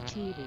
TV.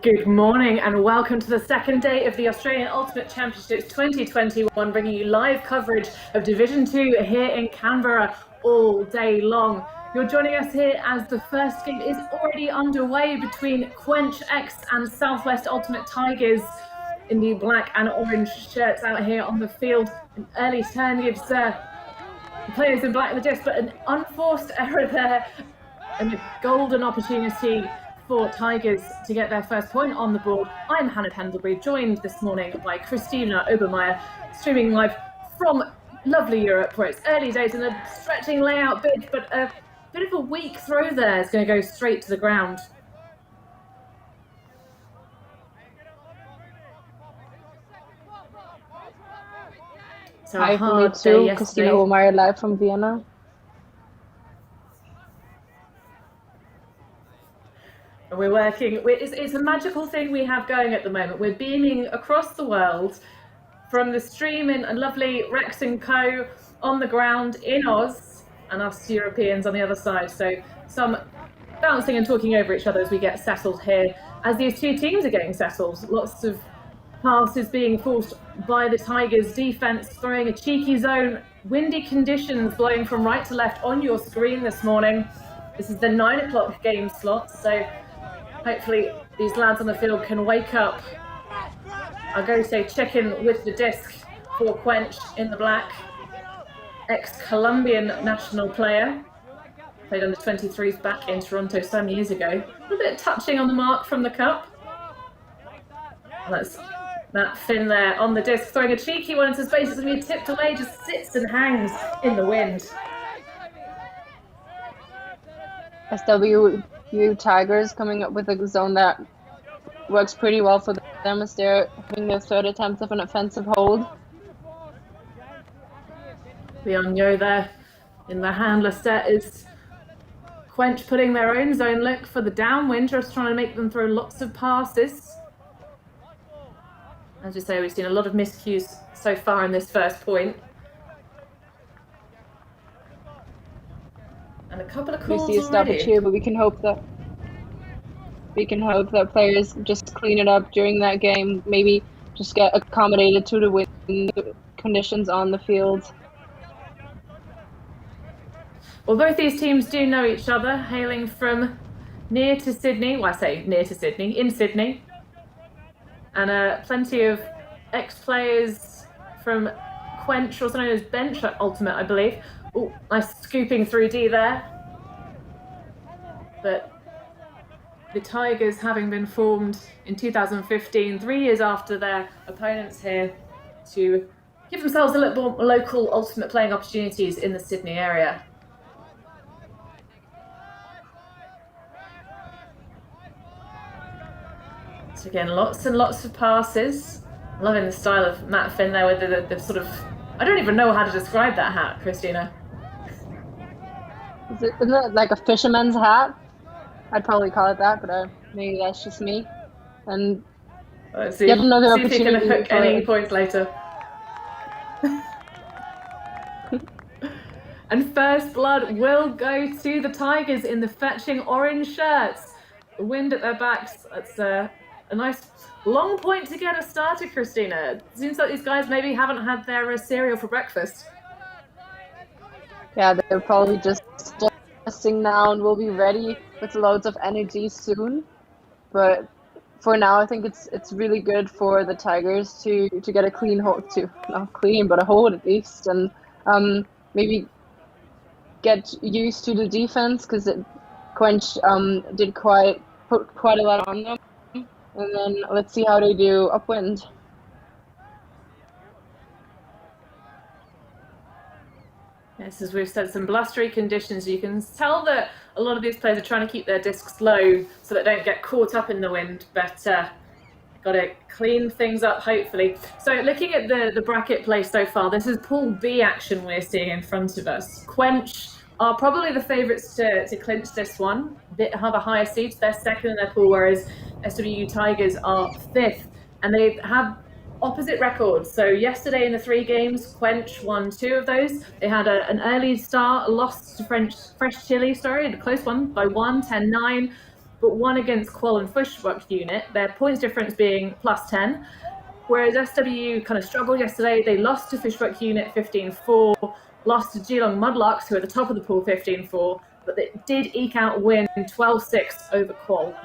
Good morning and welcome to the second day of the Australian Ultimate Championships 2021, bringing you live coverage of Division 2 here in Canberra all day long. You're joining us here as the first game is already underway between Quench X and Southwest Ultimate Tigers in the black and orange shirts out here on the field. An early turn gives the players in black the disc, but an unforced error there and a golden opportunity for Tigers to get their first point on the board. I'm Hannah Pendlebury, joined this morning by Christina Obermeyer, streaming live from lovely Europe, where it's early days and a stretching layout bid, but a bit of a weak throw there is going to go straight to the ground. So hi from me too, Christina Obermeyer live from Vienna. We're working, it's a magical thing we have going at the moment. We're beaming across the world from the stream in lovely Rex & Co on the ground in Oz, and us Europeans on the other side. So some bouncing and talking over each other as we get settled here, as these two teams are getting settled. Lots of passes being forced by the Tigers defense, throwing a cheeky zone, windy conditions blowing from right to left on your screen this morning. This is the 9 o'clock game slot, so hopefully these lads on the field can wake up. I'll go say check-in with the disc for Quench in the black. Ex-Colombian national player. Played under 23s back in Toronto some years ago. A little bit of touching on the mark from the cup. That's Matt Finn there on the disc, throwing a cheeky one into space. It's going to be tipped away, just sits and hangs in the wind. SWU Tigers coming up with a zone that works pretty well for them as they're having their third attempt of an offensive hold. Yo there in the handler set is Quench putting their own zone look for the downwind, just trying to make them throw lots of passes. As you say, we've seen a lot of miscues so far in this first point. And a couple of calls we see a stoppage here, but we can hope that players just clean it up during that game. Maybe just get accommodated to the wind conditions on the field. Well, both these teams do know each other, hailing from near to Sydney. Well, I say near to Sydney, in Sydney. And plenty of ex-players from Quench, also known as Bench Ultimate, I believe. Oh, nice scooping through D there. But the Tigers, having been formed in 2015, 3 years after their opponents here, to give themselves a little more local ultimate playing opportunities in the Sydney area. So again, lots and lots of passes. Loving the style of Matt Finn there with the sort of, I don't even know how to describe that hat, Christina. Isn't it like a fisherman's hat? I'd probably call it that, but maybe that's just me. And let's see, yet another see if you can hook any points later. And first blood will go to the Tigers in the fetching orange shirts. The wind at their backs. That's a nice long point to get us started, Christina. It seems like these guys maybe haven't had their cereal for breakfast. Yeah, they're probably just adjusting now and will be ready with loads of energy soon. But for now, I think it's really good for the Tigers to get a clean hold, not clean, but a hold at least, and maybe get used to the defense, because Quench did put quite a lot on them. And then let's see how they do upwind. Yes, as we've said, some blustery conditions. You can tell that a lot of these players are trying to keep their discs low so that they don't get caught up in the wind, but got to clean things up, hopefully. So looking at the bracket play so far, this is Pool B action we're seeing in front of us. Quench are probably the favourites to clinch this one. They have a higher seed, they're second in their pool, whereas SWU Tigers are fifth, and they have opposite records. So yesterday in the 3 games, Quench won 2 of those. They had an early start, lost to Fresh Chile, a close one by 1, 10-9, but won against Qual and Fushbuck unit, their points difference being +10. Whereas SWU kind of struggled yesterday. They lost to Fishbuck unit 15-4, lost to Geelong Mudlarks, who are at the top of the pool 15-4, but they did eke out a win 12-6 over Qual.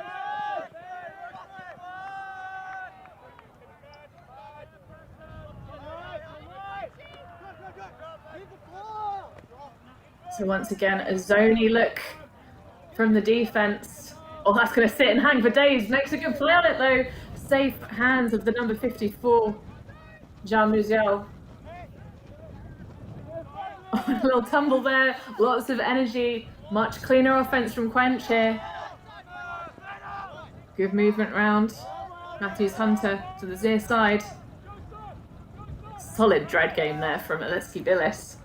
So once again, a zony look from the defence. Oh, that's going to sit and hang for days. Makes a good play on it, though. Safe hands of the number 54, Jean Musiel. Oh, a little tumble there. Lots of energy. Much cleaner offence from Quench here. Good movement round. Matthews Hunter to the near side. Solid dread game there from Aliski Billis.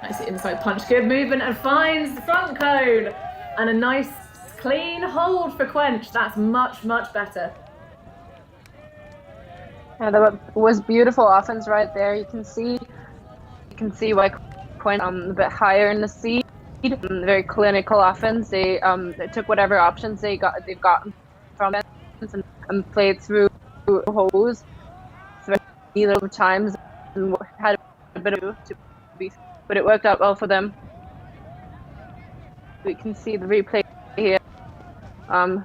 Nice inside punch, good movement, and finds the front cone. And a nice clean hold for Quench. That's much, much better. Yeah, that was beautiful offense right there. You can see why Quench a bit higher in the seed. Very clinical offense. They took whatever options they've gotten from it and played through holes either times and had a bit of to be. But it worked out well for them. We can see the replay here.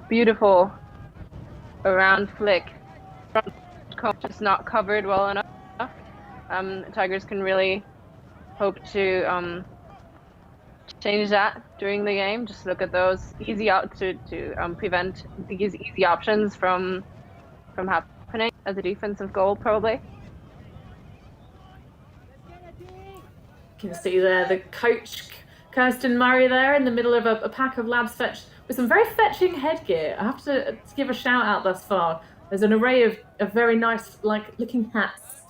Beautiful around flick. Just not covered well enough. Tigers can really hope to change that during the game. Just look at those easy out to prevent these easy options from happening as a defensive goal, probably. You can see there the coach, Kirsten Murray, there in the middle of a pack of lads fetched with some very fetching headgear. I have to give a shout out thus far. There's an array of very nice looking hats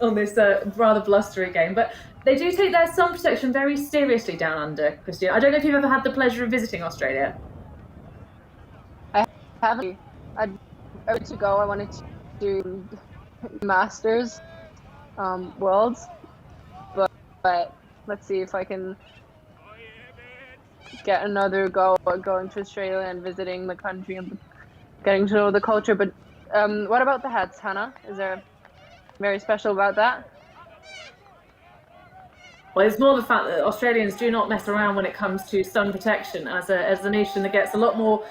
on this rather blustery game, but they do take their sun protection very seriously down under, Christina. I don't know if you've ever had the pleasure of visiting Australia. I haven't. I to go. I wanted to do Masters Worlds, but let's see if I can get another go at going to Australia and visiting the country and getting to know the culture. But what about the hats, Hannah? Is there very special about that? Well, it's more the fact that Australians do not mess around when it comes to sun protection as a nation that gets a lot more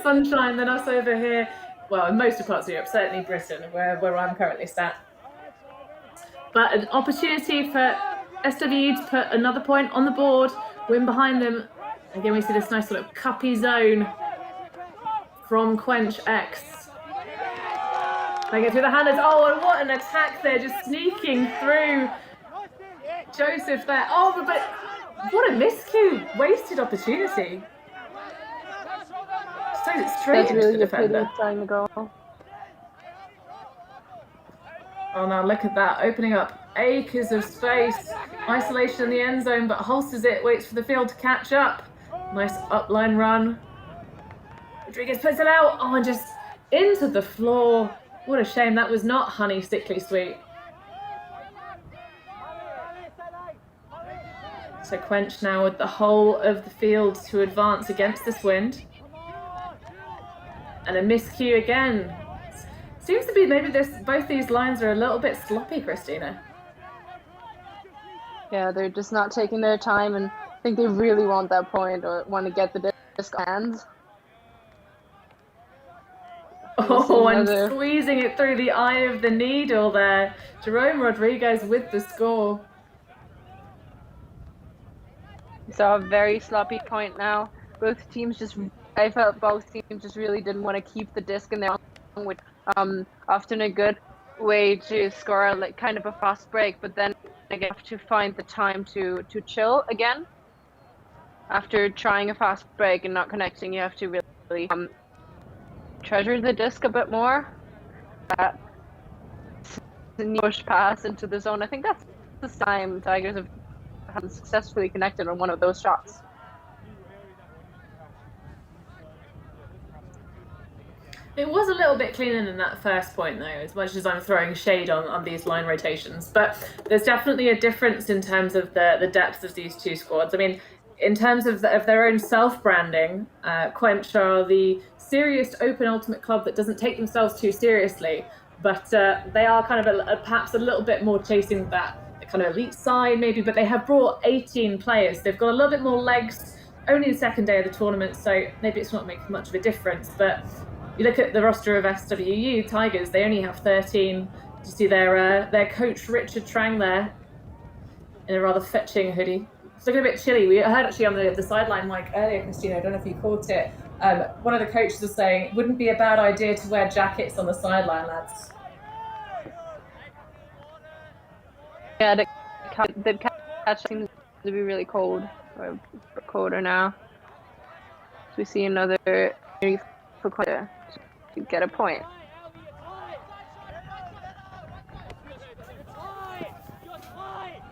sunshine than us over here. Well, in most parts of Europe, certainly Britain, where I'm currently sat. But an opportunity for SWU to put another point on the board, win behind them. Again, we see this nice sort of cuppy zone from Quench X. They go through the handlers. Oh, and what an attack there, just sneaking through Joseph there. Oh, but what a miscue, wasted opportunity. Just takes it straight into the defender. Trying to go. Oh, now look at that, opening up acres of space. Isolation in the end zone, but holsters it, waits for the field to catch up. Nice upline run. Rodriguez puts it out. Oh, and just into the floor. What a shame that was not honey sickly sweet. So Quench now with the whole of the field to advance against this wind. And a miscue again. Seems to be maybe both these lines are a little bit sloppy, Christina. Yeah, they're just not taking their time, and I think they really want that point or want to get the disc on hands. Oh, and squeezing it through the eye of the needle there. Jerome Rodriguez with the score. So a very sloppy point now. Both teams I felt both teams just really didn't want to keep the disc in their own, which often a good way to score like kind of a fast break, but then you have to find the time to chill again. After trying a fast break and not connecting, you have to really treasure the disc a bit more. Push pass into the zone. I think that's the time Tigers have successfully connected on one of those shots. It was a little bit cleaner than that first point, though, as much as I'm throwing shade on these line rotations. But there's definitely a difference in terms of the depth of these two squads. I mean, in terms of their own self-branding, Quench are the serious open ultimate club that doesn't take themselves too seriously, but they are kind of perhaps a little bit more chasing that kind of elite side, maybe, but they have brought 18 players. They've got a little bit more legs, only the second day of the tournament, so maybe it's not making much of a difference, but you look at the roster of SWU Tigers, they only have 13. You see their coach Richard Trang there in a rather fetching hoodie. It's looking a bit chilly. We heard actually on the sideline mic earlier, Christina, I don't know if you caught it. One of the coaches was saying, it wouldn't be a bad idea to wear jackets on the sideline, lads. Yeah, the catch seems to be really cold, or colder now. So we see another for Quench to get a point.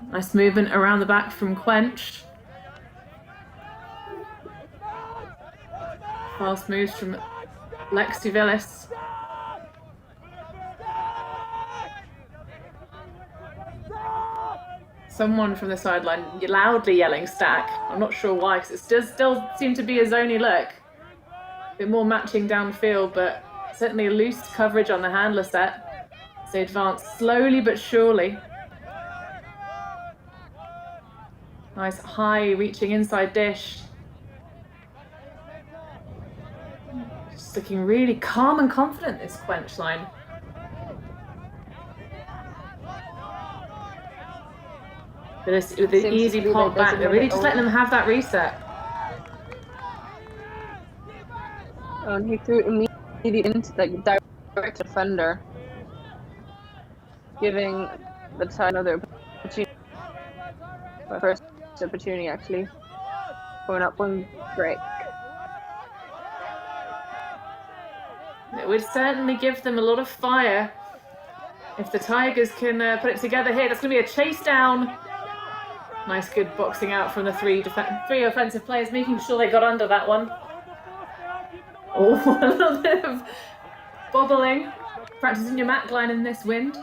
Nice movement around the back from Quench. Fast moves from Lexi Villis. Someone from the sideline loudly yelling stack. I'm not sure why, because it does still seem to be a zoney look. A bit more matching downfield, but certainly a loose coverage on the handler set. So they advance slowly but surely. Nice high reaching inside dish. Just looking really calm and confident, this Quench line. With the easy pop back, they're really just letting them have that reset. Oh, and he threw immediately into the direct defender, giving the tie another opportunity. First opportunity, actually, for an Upwind break. It would certainly give them a lot of fire if the Tigers can put it together here. That's going to be a chase down. Nice, good boxing out from the three offensive players, making sure they got under that one. Oh, a little bit of bobbling. Practicing your mat line in this wind.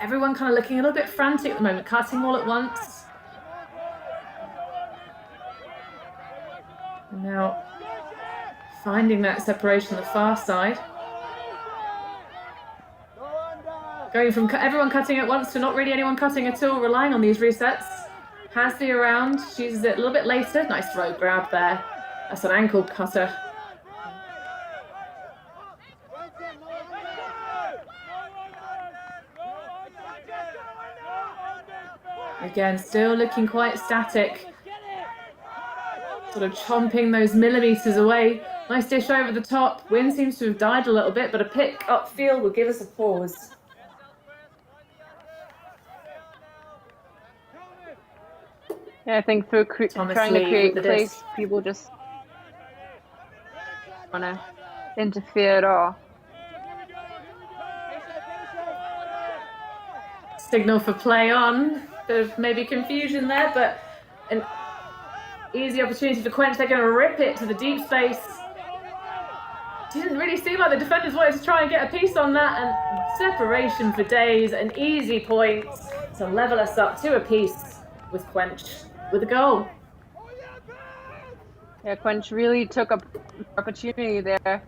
Everyone kind of looking a little bit frantic at the moment, cutting all at once. And now finding that separation on the far side. Going from everyone cutting at once to not really anyone cutting at all, relying on these resets. Hasley around, she's a little bit later. Nice throw grab there. That's an ankle cutter. Again, still looking quite static. Sort of chomping those millimetres away. Nice dish over the top. Wind seems to have died a little bit, but a pick upfield will give us a pause. Yeah, I think through trying to create place, people just want to interfere at all. Signal for play on. Bit of maybe confusion there, but an easy opportunity for Quench. They're going to rip it to the deep space. Didn't really seem like the defenders wanted to try and get a piece on that, and separation for days, an easy point to level us up to a piece. with Quench with a goal. Yeah, Quench really took up opportunity there,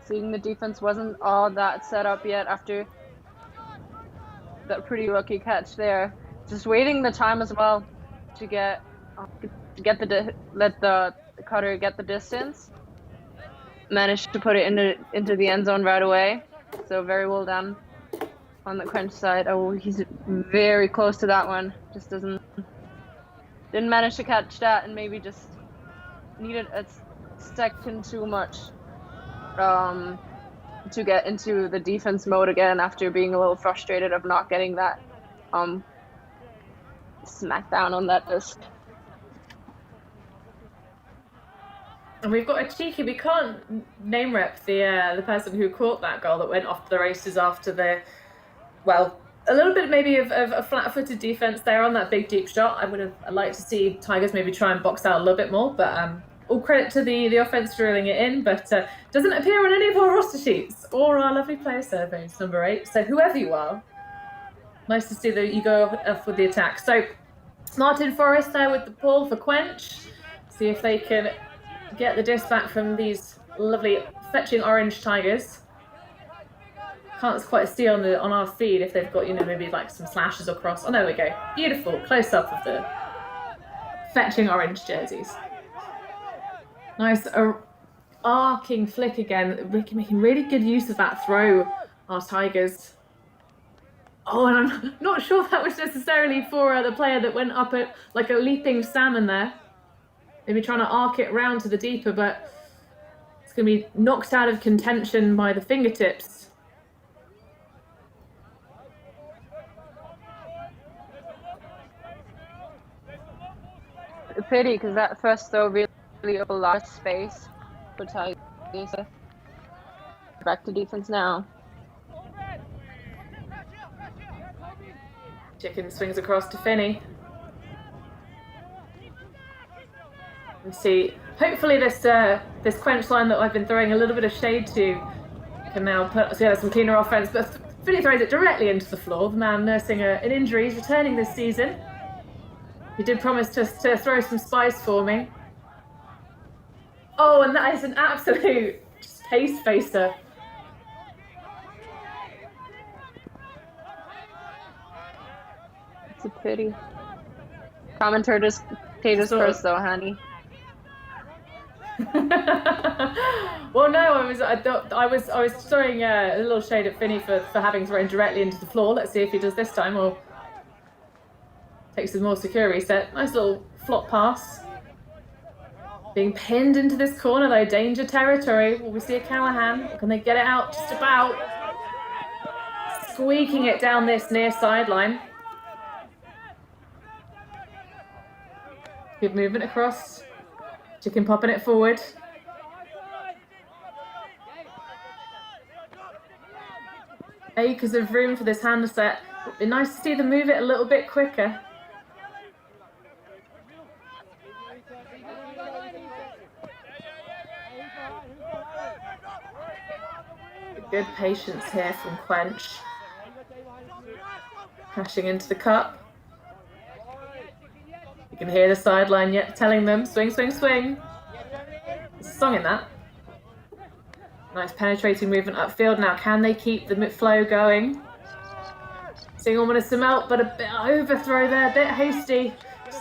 seeing the defense wasn't all that set up yet after that pretty lucky catch there. Just waiting the time as well to get let the cutter get the distance. Managed to put it into the end zone right away. So very well done on the Quench side. Oh, he's very close to that one. Just didn't manage to catch that, and maybe just needed a second too much to get into the defense mode again after being a little frustrated of not getting that smackdown on that disc. And we've got a cheeky, we can't name rep the person who caught that goal that went off the races after the, well, a little bit maybe of a flat-footed defense there on that big deep shot. I would have liked to see Tigers maybe try and box out a little bit more, but all credit to the offense drilling it in, but doesn't appear on any of our roster sheets or our lovely player surveys, number 8. So whoever you are, nice to see that you go off with the attack. So Martin Forrest there with the ball for Quench. See if they can get the disc back from these lovely fetching orange Tigers. Can't quite see on our feed if they've got, you know, maybe like some slashes across. Oh, there we go. Beautiful close up of the fetching orange jerseys. Nice arcing flick again. Making really good use of that throw, our Tigers. Oh, and I'm not sure that was necessarily for the player that went up at like a leaping salmon there. Maybe trying to arc it round to the deeper, but it's going to be knocked out of contention by the fingertips. A pity, because that first throw really opened a lot of space for Tigers. Back to defense now. Chicken swings across to Finney. And see, hopefully this Quench line that I've been throwing a little bit of shade to can now put together some cleaner offense, but Finney throws it directly into the floor. The man nursing an injury, he's returning this season. He did promise to throw some spice for me. Oh, and that is an absolute pace facer. It's a pity. Commentators first though, honey. Well, no, I was throwing a little shade at Finney for having thrown directly into the floor. Let's see if he does this time or takes a more secure reset. Nice little flop pass. Being pinned into this corner though, danger territory. Will we see a Callahan? Or can they get it out just about? Squeaking it down this near sideline. Good movement across. Chicken popping it forward. Acres of room for this handset. It'd be nice to see them move it a little bit quicker. Good patience here from Quench. Crashing into the cup. You can hear the sideline yet telling them, swing, swing, swing. There's a song in that. Nice penetrating movement upfield. Now, can they keep the flow going? Seeing almost some melt, but a bit overthrow there, a bit hasty.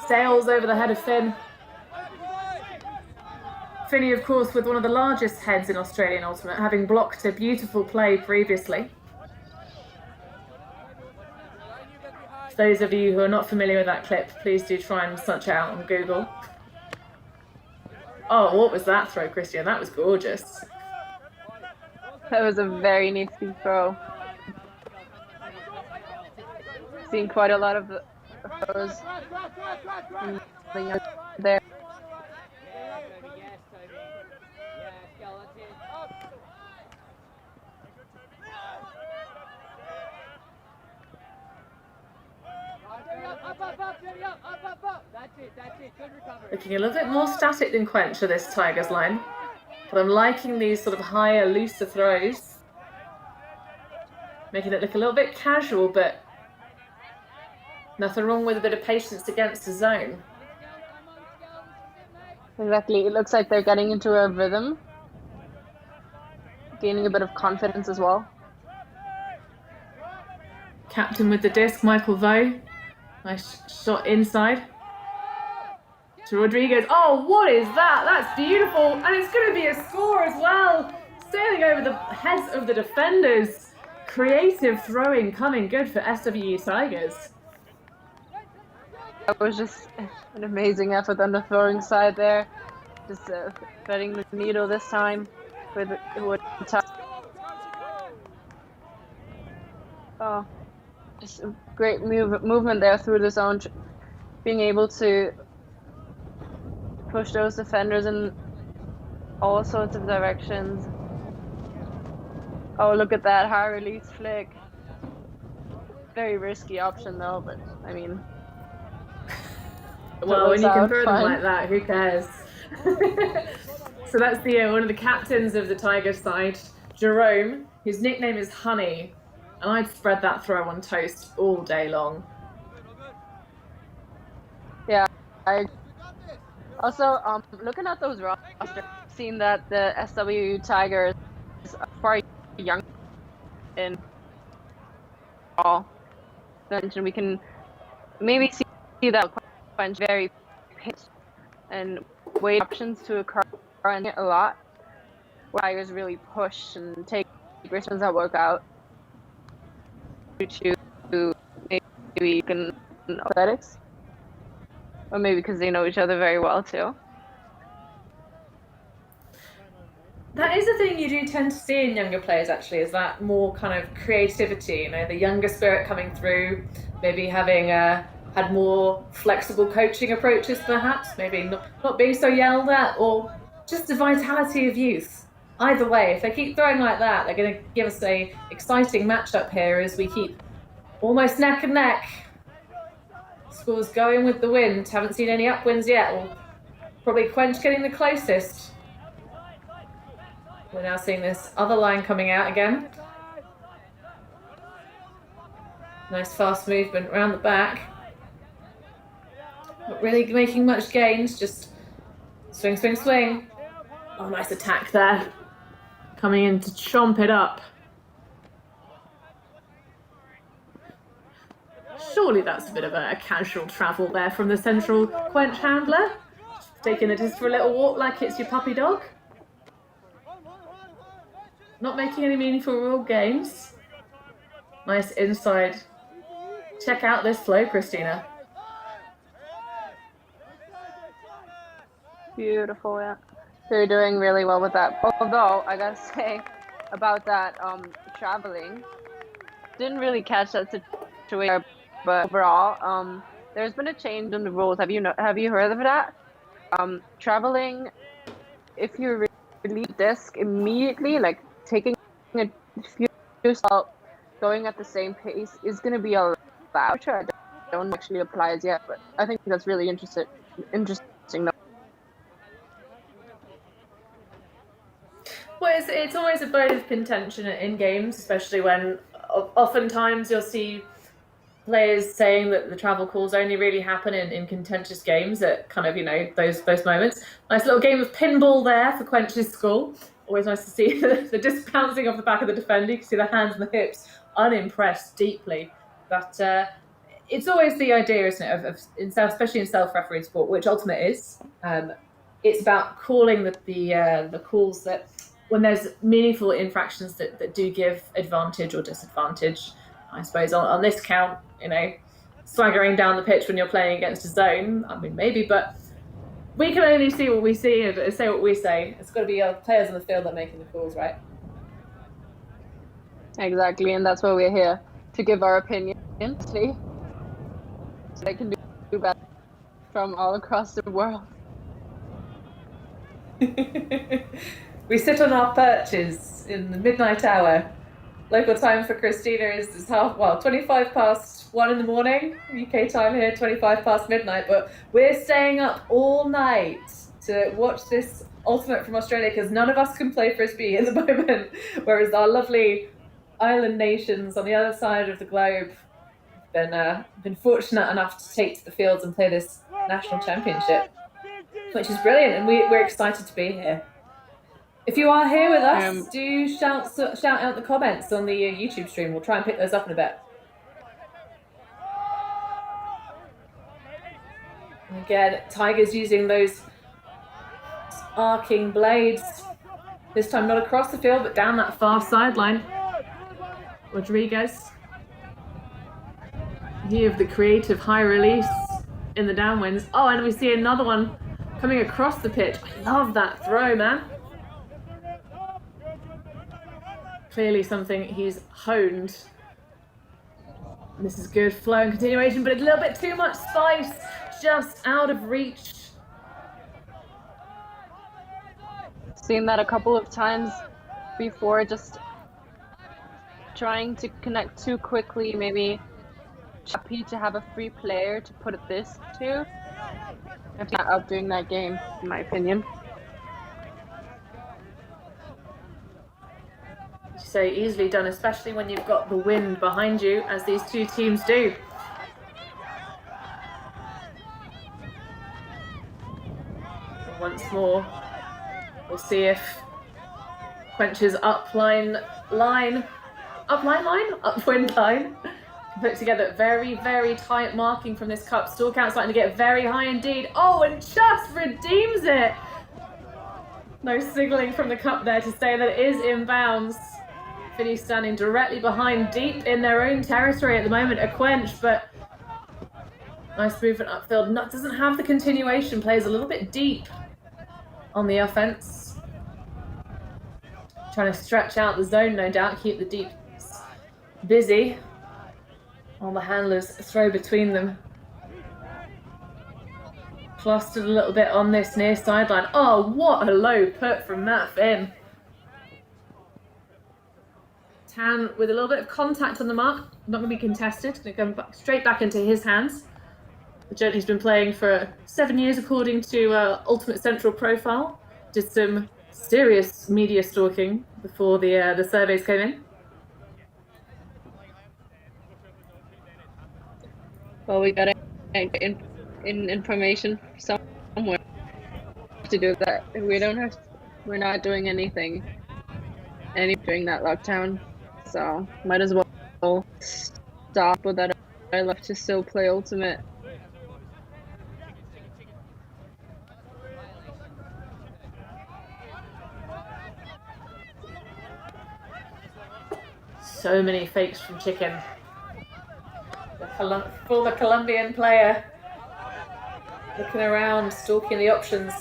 Sails over the head of Finn. Finney, of course, with one of the largest heads in Australian Ultimate, having blocked a beautiful play previously. For those of you who are not familiar with that clip, please do try and search it out on Google. Oh, what was that throw, Christian? That was gorgeous. That was a very neat throw. Seen quite a lot of throws there. Looking a little bit more static than Quench for this Tigers line. But I'm liking these sort of higher, looser throws. Making it look a little bit casual, but Nothing wrong with a bit of patience against the zone. Exactly. It looks like they're getting into a rhythm, gaining a bit of confidence as well. Captain with the disc, Michael Vo. Nice shot inside. To Rodriguez. Oh, what is that? That's beautiful. And it's going to be a score as well. Sailing over the heads of the defenders. Creative throwing coming good for SWU Tigers. That was just an amazing effort on the throwing side there. Just threading the needle this time with oh, just a great movement there through the zone, being able to push those defenders in all sorts of directions. Oh, look at that high release flick. Very risky option though, but I mean. Well, when you can throw them like that, who cares? So that's the one of the captains of the Tigers side, Jerome. His nickname is Honey, and I'd spread that throw on toast all day long. Yeah, I also looking at those rosters, seeing that the SWU Tigers are far young in all. Then we can maybe see that Quench very pitch and wait options to occur and a lot. Tigers really push and take risks that work out. To maybe can athletics, or maybe because they know each other very well too. That is a thing you do tend to see in younger players, actually, is that more kind of creativity, you know, the younger spirit coming through, maybe having had more flexible coaching approaches perhaps, maybe not being so yelled at, or just the vitality of youth. Either way, if they keep throwing like that, they're going to give us a exciting matchup here as we keep almost neck and neck. Scores going with the wind. Haven't seen any upwinds yet. Or probably Quench getting the closest. We're now seeing this other line coming out again. Nice fast movement around the back. Not really making much gains, just swing, swing, swing. Oh, nice attack there. Coming in to chomp it up. Surely that's a bit of a casual travel there from the central Quench handler. Taking it just for a little walk like it's your puppy dog. Not making any meaningful real gains. Nice inside. Check out this flow, Christina. Beautiful, yeah. They're doing really well with that. Although, I gotta say about that traveling, didn't really catch that situation, but overall, there's been a change in the rules. Have you heard of that? Traveling, if you release disc immediately, like taking a few steps, going at the same pace is going to be allowed. I don't actually apply as yet, but I think that's really interesting. Well, it's always a bone of contention in games, especially when oftentimes you'll see players saying that the travel calls only really happen in contentious games at kind of, you know, those moments. Nice little game of pinball there for Quench's school. Always nice to see the disc bouncing off the back of the defender. You can see the hands and the hips, unimpressed deeply. But it's always the idea, isn't it, especially in self-refereed sport, which Ultimate is. It's about calling the calls that when there's meaningful infractions that do give advantage or disadvantage. I suppose on this count, you know, swaggering down the pitch when you're playing against a zone, I mean, maybe, but we can only see what we see and say what we say. It's got to be our players on the field that are making the calls, right? Exactly, and that's why we're here, to give our opinion, so they can do better from all across the world. We sit on our perches in the midnight hour. Local time for Christina is 1:25 in the morning. UK time here, 25 past midnight. But we're staying up all night to watch this Ultimate from Australia because none of us can play Frisbee at the moment. Whereas our lovely island nations on the other side of the globe, been fortunate enough to take to the fields and play this national championship, which is brilliant, and we're excited to be here. If you are here with us, do shout out the comments on the YouTube stream. We'll try and pick those up in a bit. Again, Tigers using those arcing blades. This time not across the field, but down that far sideline. Rodriguez. He of the creative high release in the downwinds. Oh, and we see another one coming across the pitch. I love that throw, man. Clearly something he's honed. This is good flow and continuation, but a little bit too much spice, just out of reach. Seen that a couple of times before, just trying to connect too quickly, maybe happy to have a free player to put this to. If not outdoing that game, in my opinion. So easily done, especially when you've got the wind behind you, as these two teams do. Once more, we'll see if Quench's upwind line put together. Very, very tight marking from this cup. Store count starting to get very high indeed. Oh, and just redeems it. No signalling from the cup there to say that it is inbounds. Finny standing directly behind, deep in their own territory at the moment, a Quench, but nice movement upfield. Doesn't have the continuation, plays a little bit deep on the offense. Trying to stretch out the zone, no doubt, keep the deeps busy while the handlers throw between them. Clustered a little bit on this near sideline. Oh, what a low put from Matt Finn. Tan with a little bit of contact on the mark, not going to be contested, going to come straight back into his hands. The gentleman's been playing for 7 years according to Ultimate Central profile. Did some serious media stalking before the surveys came in. Well, we got in information somewhere to do that. We're not doing anything during that lockdown, so might as well stop with that. I love to still play Ultimate. So many fakes from Chicken. The former Colombian player looking around, stalking the options.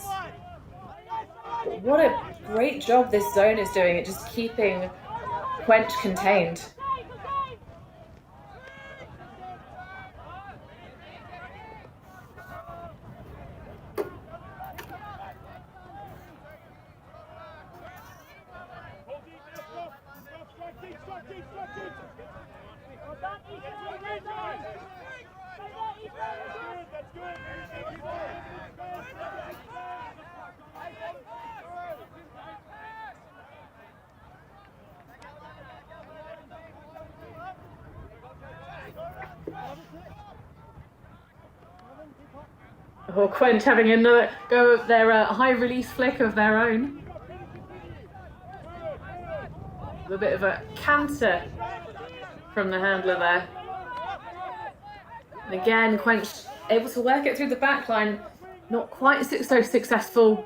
But what a great job this zone is doing at just keeping Quench contained. Or Quench having another go of their high release flick of their own. A bit of a canter from the handler there. And again, Quench able to work it through the back line. Not quite so successful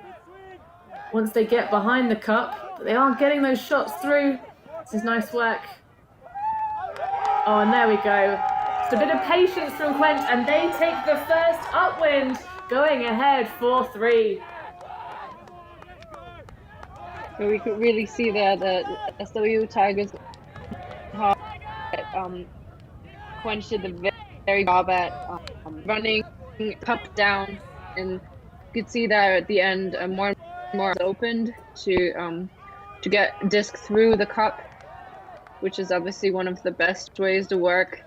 once they get behind the cup, but they are getting those shots through. This is nice work. Oh, and there we go. Just a bit of patience from Quench, and they take the first upwind, going ahead 4-3. We could really see that the SWU Tigers Quench did the very job at running cup down, and you could see that at the end more and more opened to get disc through the cup, which is obviously one of the best ways to work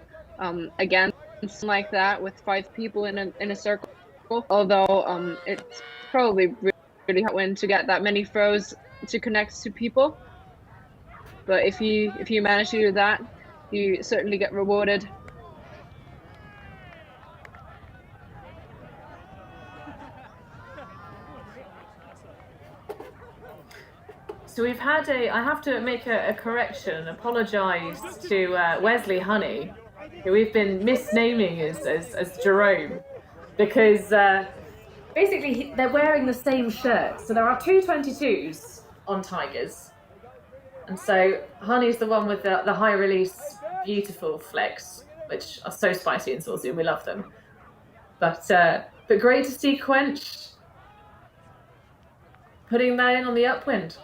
against like that with 5 people in a circle. Although it's probably really hard when to get that many throws to connect to people, but if you manage to do that, you certainly get rewarded. So we've had I have to make a correction, apologise to Wesley Honey, who we've been misnaming as Jerome, because basically they're wearing the same shirt. So there are two 22s on Tigers. And so Honey's the one with the high release, beautiful flex, which are so spicy and saucy, and we love them. But great to see Quench putting that in on the Upwind.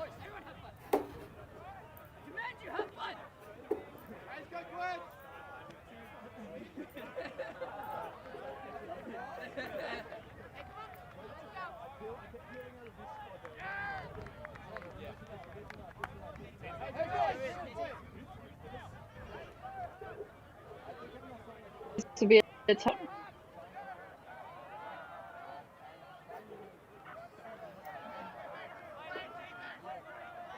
To be a tough.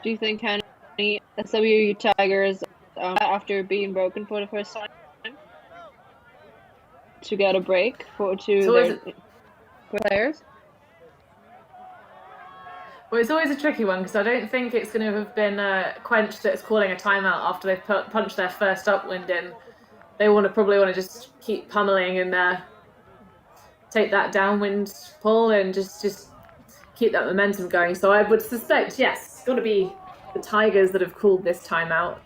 Do you think any SWU Tigers, after being broken for the first time, to get a break for their players? Well, it's always a tricky one because I don't think it's going to have been Quench that's calling a timeout after they've punched their first Upwind in. They probably want to just keep pummeling and take that downwind pull and just keep that momentum going. So I would suspect, yes, it's got to be the Tigers that have called this timeout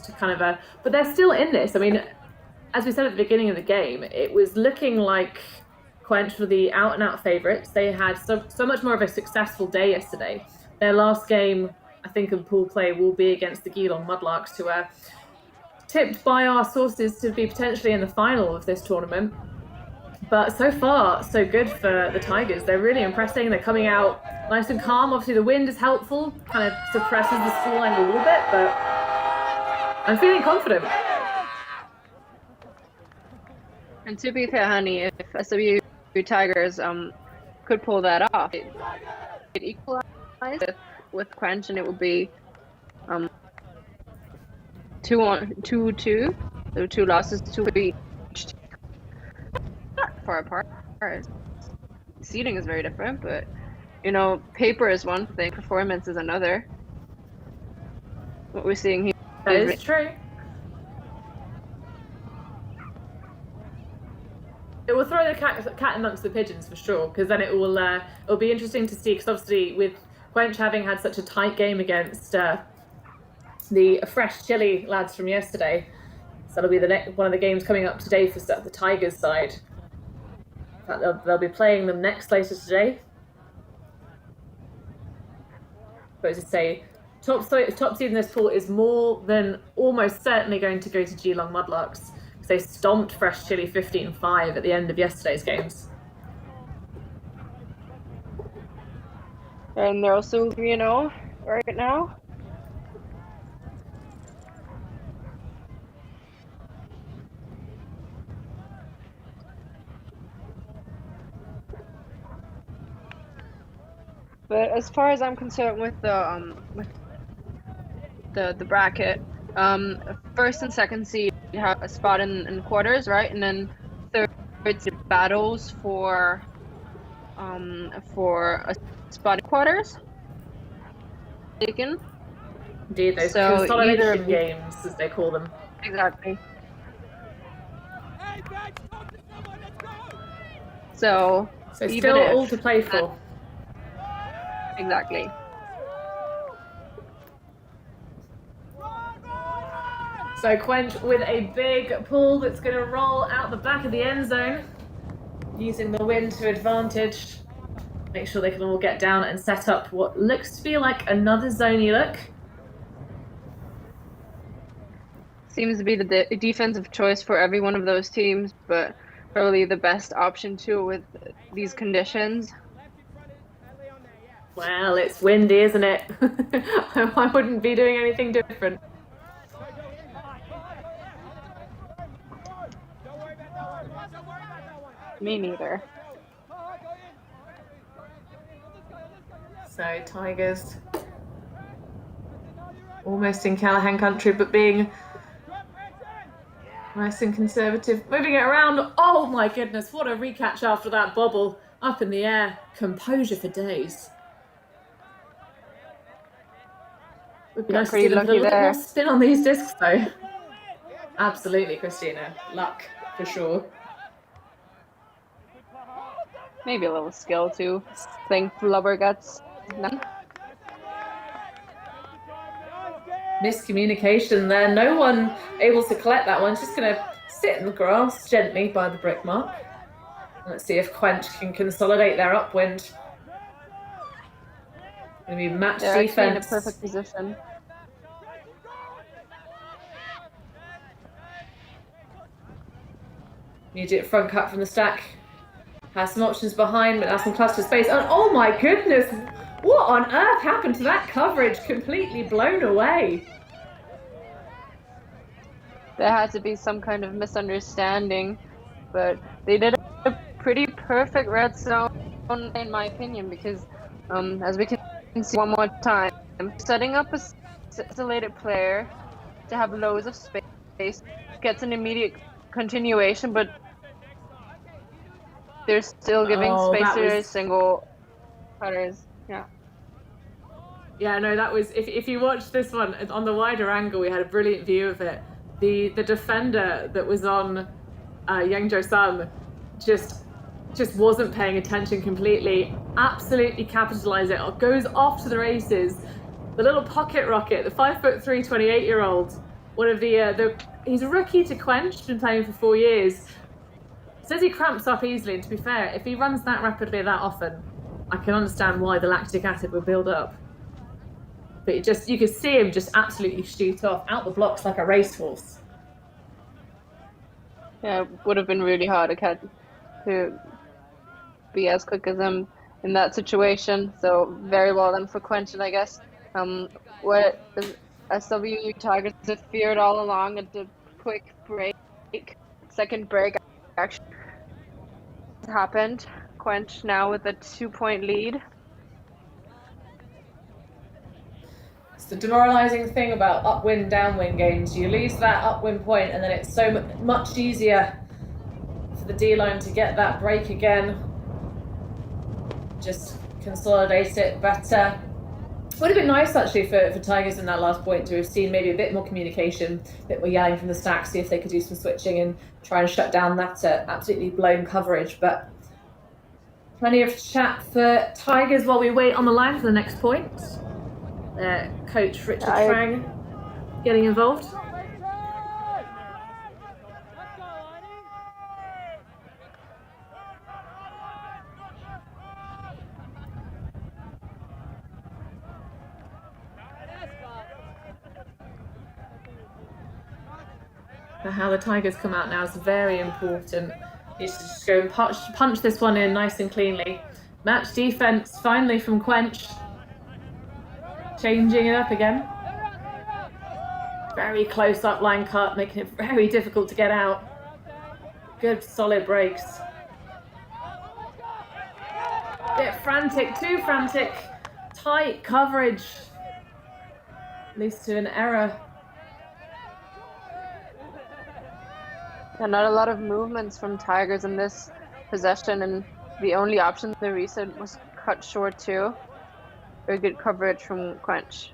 to kind of but they're still in this. I mean, as we said at the beginning of the game, it was looking like Quench were the out-and-out favourites. They had so much more of a successful day yesterday. Their last game, I think, in pool play will be against the Geelong Mudlarks, who are tipped by our sources to be potentially in the final of this tournament. But so far, so good for the Tigers. They're really impressing. They're coming out nice and calm. Obviously, the wind is helpful, kind of suppresses the scoreline a little bit, but I'm feeling confident. And to be fair, Honey, if SWU Tigers could pull that off, it equalize with Quench, and it would be 2-2. So 2 losses, 2 each. Not far apart. Seeding is very different, but you know, paper is one thing, performance is another. What we're seeing here. That is true. It will throw the cat amongst the pigeons for sure, because then it'll be interesting to see, because obviously with Quench having had such a tight game against the fresh chili lads from yesterday, so that'll be one of the games coming up today for the Tigers side. In fact, they'll be playing them next later today. But as I say, top seed in this pool is more than almost certainly going to go to Geelong Mudlarks. They stomped Fresh Chili 15-5 at the end of yesterday's games. And they're also 3-0 right now. But as far as I'm concerned with the bracket, first and second seed have a spot in quarters, right? And then third seed battles for a spot in quarters. Taken. Indeed, those consolidation games, as they call them. Exactly. So still all to play for. Exactly. So Quench with a big pull that's going to roll out the back of the end zone, using the wind to advantage. Make sure they can all get down and set up what looks to be like another zoney look. Seems to be the defensive choice for every one of those teams, but probably the best option too with these conditions. Well, it's windy, isn't it? I wouldn't be doing anything different. Me neither. So Tigers almost in Callaghan country, but being nice and conservative. Moving it around. Oh my goodness, what a recatch after that bobble. Up in the air. Composure for days. Would be Got nice to pretty see them put a lucky little bit there. more spin on these discs, though. Absolutely, Christina. Luck, for sure. Maybe a little skill too. I think Flubber gets none. Miscommunication there. No one able to collect that one. It's just going to sit in the grass gently by the brick mark. Let's see if Quench can consolidate their upwind. Going to be match They're defense. actually in a perfect position. Immediate front cut from the stack. Has some options behind, but has some cluster space. And oh my goodness! What on earth happened to that coverage? Completely blown away. There had to be some kind of misunderstanding, but they did a pretty perfect red zone, in my opinion, because as we can see one more time, setting up a isolated player to have loads of space gets an immediate continuation, but they're still giving space to their single cutters. Yeah. Yeah, no, that was, if you watch this one on the wider angle, we had a brilliant view of it. The defender that was on Yangzhou Sun just wasn't paying attention completely. Absolutely capitalized it. Goes off to the races. The little pocket rocket, the 5'3", 28-year-old, one of he's a rookie to Quench, been playing for 4 years. Says he cramps up easily, and to be fair, if he runs that rapidly that often, I can understand why the lactic acid would build up. But you could see him just absolutely shoot off out the blocks like a racehorse. Yeah, it would have been really hard to be as quick as him in that situation. So very well done for Quench, I guess. What the SWU Tigers have feared all along, the quick break, second break actually happened. Quench now with a 2-point lead. It's the demoralizing thing about upwind, downwind games. You lose that upwind point, and then it's so much easier for the D-line to get that break again. Just consolidate it better. Would have been nice actually for Tigers in that last point to have seen maybe a bit more communication, a bit more yelling from the stack, see if they could do some switching and try and shut down that absolutely blown coverage. But plenty of chat for Tigers while we wait on the line for the next point. Coach Richard Trang getting involved. How the Tigers come out now is very important. You should just go and punch this one in nice and cleanly. Match defense finally from Quench. Changing it up again. Very close up line cut, making it very difficult to get out. Good solid breaks. Bit frantic, too frantic. Tight coverage. Leads to an error. Yeah, not a lot of movements from Tigers in this possession, and the only option they reset was cut short too. Very good coverage from Quench.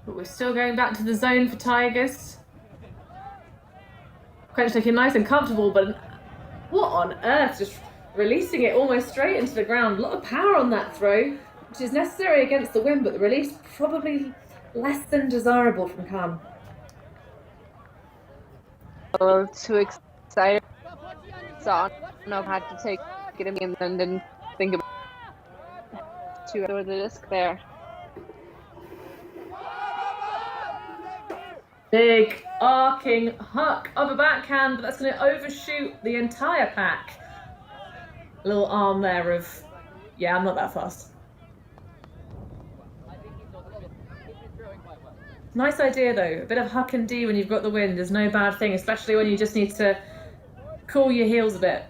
But we're still going back to the zone for Tigers. Quench looking nice and comfortable, but what on earth? Just releasing it almost straight into the ground. A lot of power on that throw, which is necessary against the wind, but the release probably less than desirable from Khan. A little too excited. So I don't know if I had to take it in and didn't think about to over the disc there. Big arcing huck of a backhand, but that's going to overshoot the entire pack. A little arm there of, yeah, I'm not that fast. Nice idea though. A bit of huck and D when you've got the wind is no bad thing, especially when you just need to cool your heels a bit.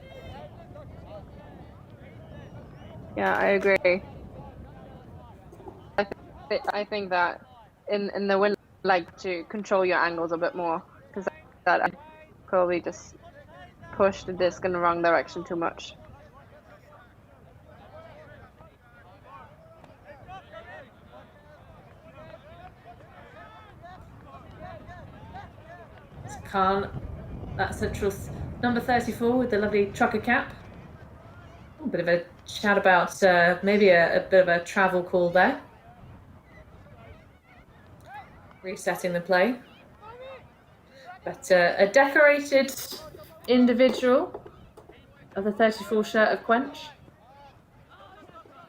Yeah, I agree. I think that in the wind, like to control your angles a bit more, because that I probably just push the disc in the wrong direction too much. Khan, that central number 34 with the lovely trucker cap. A bit of a chat about maybe a bit of a travel call there. Resetting the play. But a decorated individual of the 34 shirt of Quench.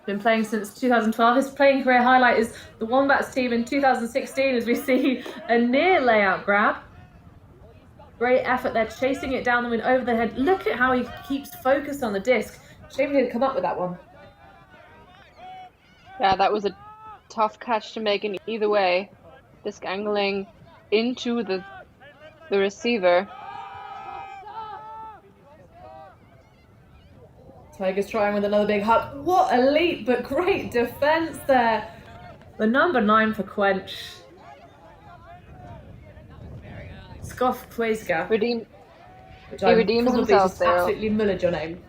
Been playing since 2012. His playing career highlight is the Wombats team in 2016 as we see a near layout grab. Great effort there, chasing it down the wind over the head. Look at how he keeps focused on the disc. Shame he didn't come up with that one. Yeah, that was a tough catch to make in either way. Disc angling into the receiver. Tigers trying with another big hook. What a leap, but great defense there. The number 9 for Quench. Scoff Quezga. He redeems himself there. Absolutely mullered your name.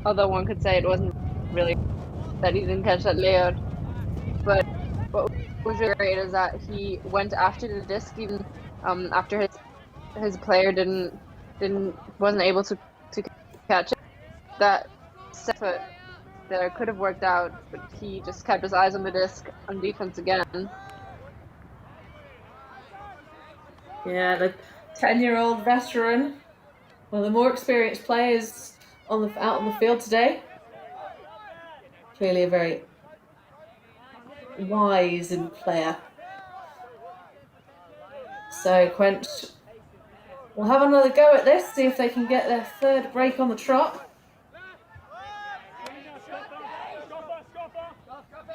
Although one could say it wasn't really that he didn't catch that layout. But what was really great is that he went after the disc even after his player wasn't able to catch it. That set foot there could have worked out, but he just kept his eyes on the disc on defense again. Yeah, the 10-year-old veteran, one of the more experienced players out on the field today. Clearly a very wise player. So Quench will have another go at this, see if they can get their third break on the trot.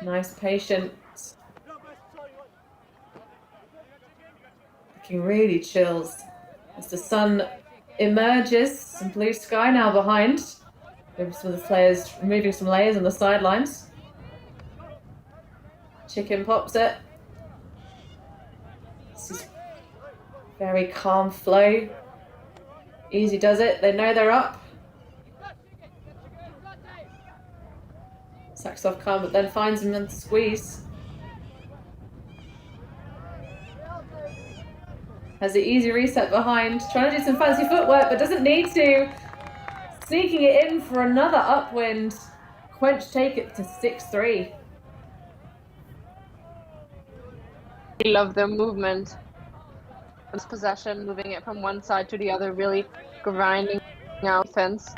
Nice patience. Looking really chills as the sun emerges. Some blue sky now behind. Maybe some of the players removing some layers on the sidelines. Chicken pops it. This is very calm flow. Easy does it. They know they're up. Sacks off calm, but then finds him in the squeeze. Has the easy reset behind. Trying to do some fancy footwork, but doesn't need to. Sneaking it in for another upwind. Quench take it to 6-3. I love their movement. This possession, moving it from one side to the other, really grinding out fence.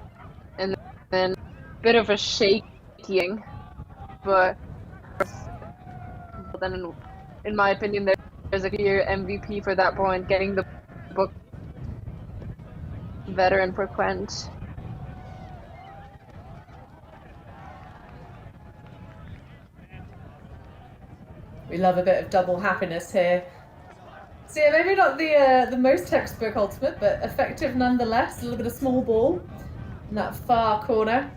And then a bit of a shaking. But then, in my opinion, there's a clear MVP for that point, getting the book veteran for Quench. We love a bit of double happiness here. So yeah, maybe not the most textbook ultimate, but effective nonetheless. A little bit of small ball in that far corner.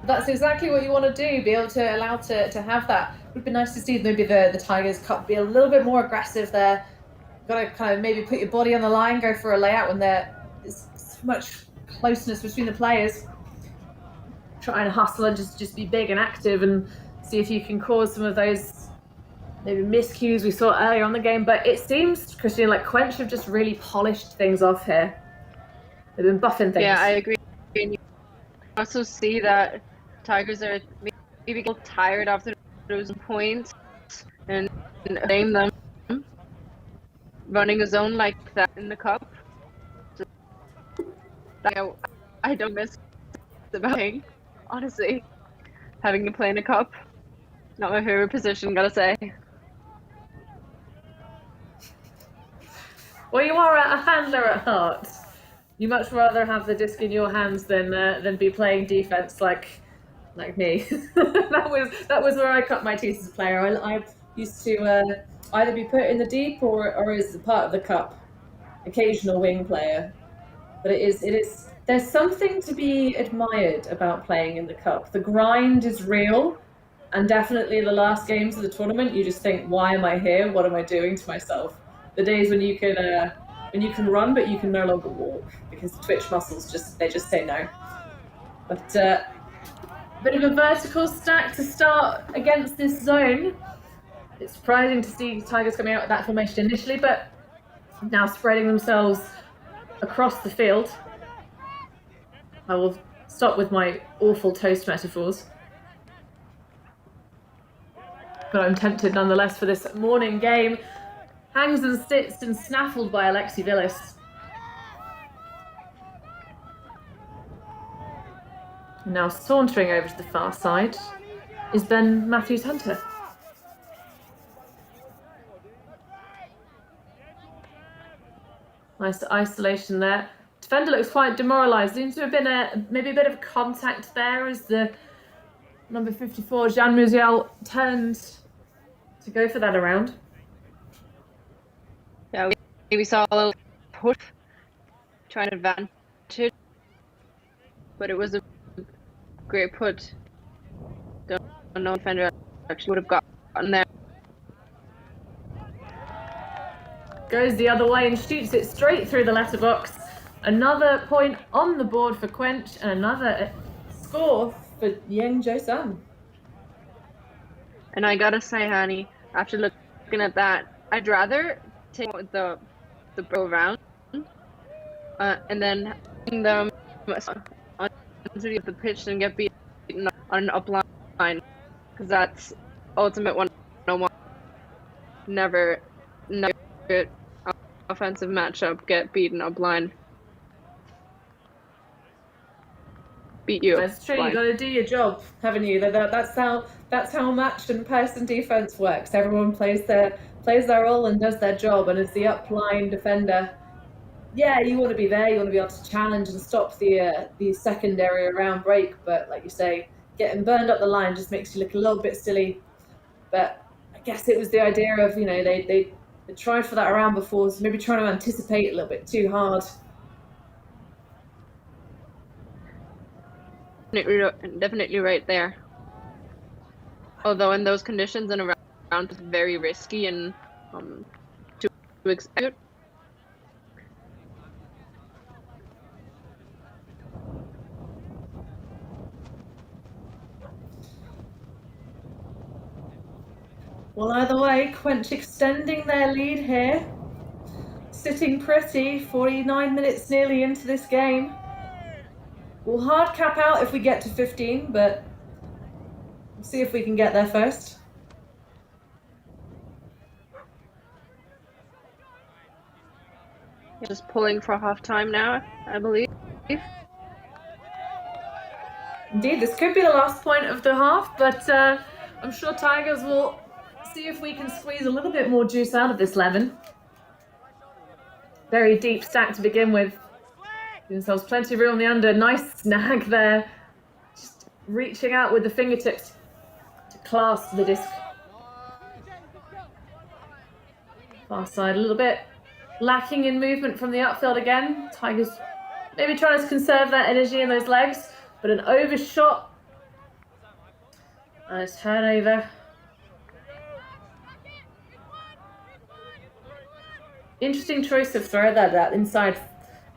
That's exactly what you want to do, be able to allow to have that. It would be nice to see maybe the Tigers Cup be a little bit more aggressive there. You've got to kind of maybe put your body on the line, go for a layout when there's so much closeness between the players. Try and hustle and just be big and active and see if you can cause some of those maybe miscues we saw earlier on the game. But it seems, Christine, like Quench have just really polished things off here. They've been buffing things. Yeah, I agree. And you also see that Tigers are maybe a little tired after those points and blame them running a zone like that in the cup. I don't miss the playing, honestly. Having to play in a cup, not my favorite position, gotta say. Well, you are a handler at heart. You much rather have the disc in your hands than be playing defense like me. that was where I cut my teeth as a player. I used to either be put in the deep or as a part of the cup. Occasional wing player, but it is. There's something to be admired about playing in the cup. The grind is real, and definitely the last games of the tournament, you just think, why am I here? What am I doing to myself? The days when you can run, but you can no longer walk because the twitch muscles just say no. But Bit of a vertical stack to start against this zone. It's surprising to see Tigers coming out with that formation initially, but now spreading themselves across the field. I will stop with my awful toast metaphors. But I'm tempted nonetheless for this morning game. Hangs and sits and snaffled by Alexi Villis. Now sauntering over to the far side is Ben Matthews-Hunter. Nice isolation there. Defender looks quite demoralised. Seems to have been maybe a bit of contact there as the number 54, Jean Musiel, turned to go for that around. Yeah, we saw a little push, trying to advantage, but it was a great put. Don't know if defender actually would have gotten there. Goes the other way and shoots it straight through the letterbox. Another point on the board for Quench and another score for Yang Jo-sun. And I gotta say, honey, after looking at that, I'd rather take the pro round and then having them on the pitch and get beaten on an up line, because that's ultimate 101. Never offensive matchup, get beaten up line. Beat you. That's true. You got to do your job, haven't you? That's how match and person defense works. Everyone plays their role and does their job. And as the upline defender, yeah, you want to be there. You want to be able to challenge and stop the secondary around break. But like you say, getting burned up the line just makes you look a little bit silly. But I guess it was the idea of, they tried for that around before, so maybe trying to anticipate a little bit too hard. Definitely right there. Although in those conditions and around, it's very risky and to expect. Well, either way, Quench extending their lead here. Sitting pretty, 49 minutes nearly into this game. We'll hard cap out if we get to 15, but we'll see if we can get there first. Just pulling for half time now, I believe. Indeed, this could be the last point of the half, but I'm sure Tigers will see if we can squeeze a little bit more juice out of this lemon. Very deep stack to begin with. Give themselves plenty of room on the under. Nice snag there. Just reaching out with the fingertips to clasp the disc. Far side a little bit. Lacking in movement from the upfield again. Tigers maybe trying to conserve that energy in those legs, but an overshot. And a turnover. Interesting choice of throw there, that inside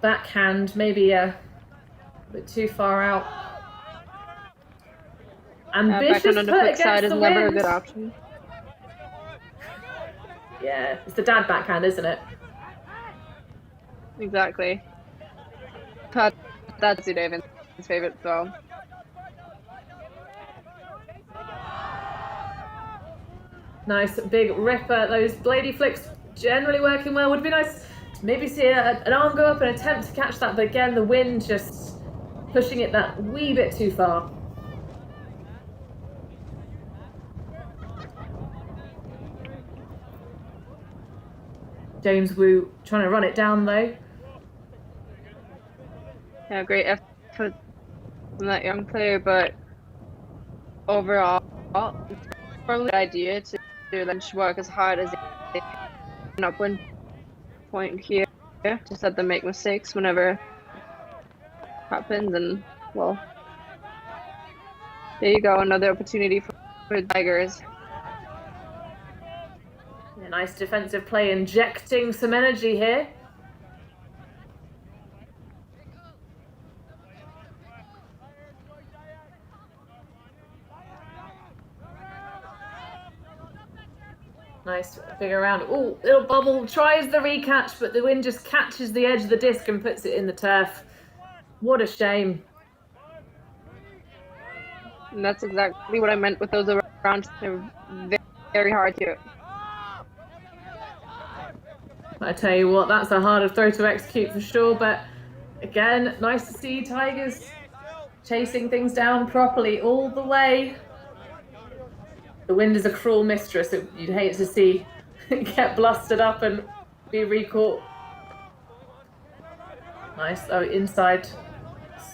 backhand, maybe a bit too far out. Ambitious backhand on the flip side is never a good option. Yeah, it's the dad backhand, isn't it? Exactly. But that's David's favorite throw. Nice big ripper. Those bladey flicks generally working well. Would be nice to maybe see an arm go up and attempt to catch that, but again, the wind just pushing it that wee bit too far. James Wu trying to run it down though. Yeah, great effort from that young player, but overall, it's probably a good idea to work as hard as they can. An upwind point here, just let them make mistakes whenever it happens, and well, there you go, another opportunity for the Tigers. A nice defensive play, injecting some energy here. Nice, big around. Oh, little bubble, tries the recatch, but the wind just catches the edge of the disc and puts it in the turf. What a shame. And that's exactly what I meant with those around. They're very hard to. I tell you what, that's a harder throw to execute for sure, but again, nice to see Tigers chasing things down properly all the way. The wind is a cruel mistress that you'd hate to see get blustered up and be recaught. Nice, oh, inside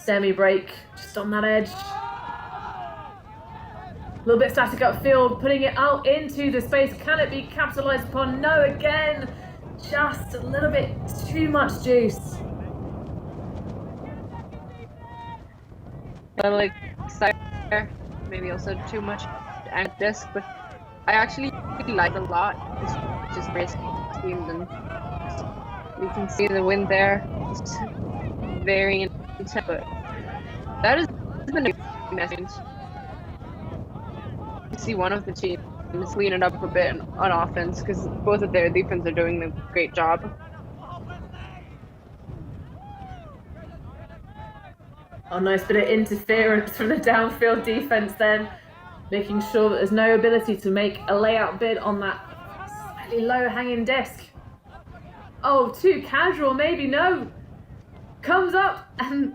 semi-break, just on that edge. A little bit static upfield, putting it out into the space. Can it be capitalised upon? No, again, just a little bit too much juice. But like, maybe also too much and disc, but I actually like a lot. It's just very steamed, and you can see the wind there. It's very intense, but that has been a message. You see one of the teams clean it up a bit on offense because both of their defense are doing a great job. Oh, nice bit of interference from the downfield defense then, making sure that there's no ability to make a layout bid on that slightly low hanging disc. Oh, too casual, maybe, no. Comes up and,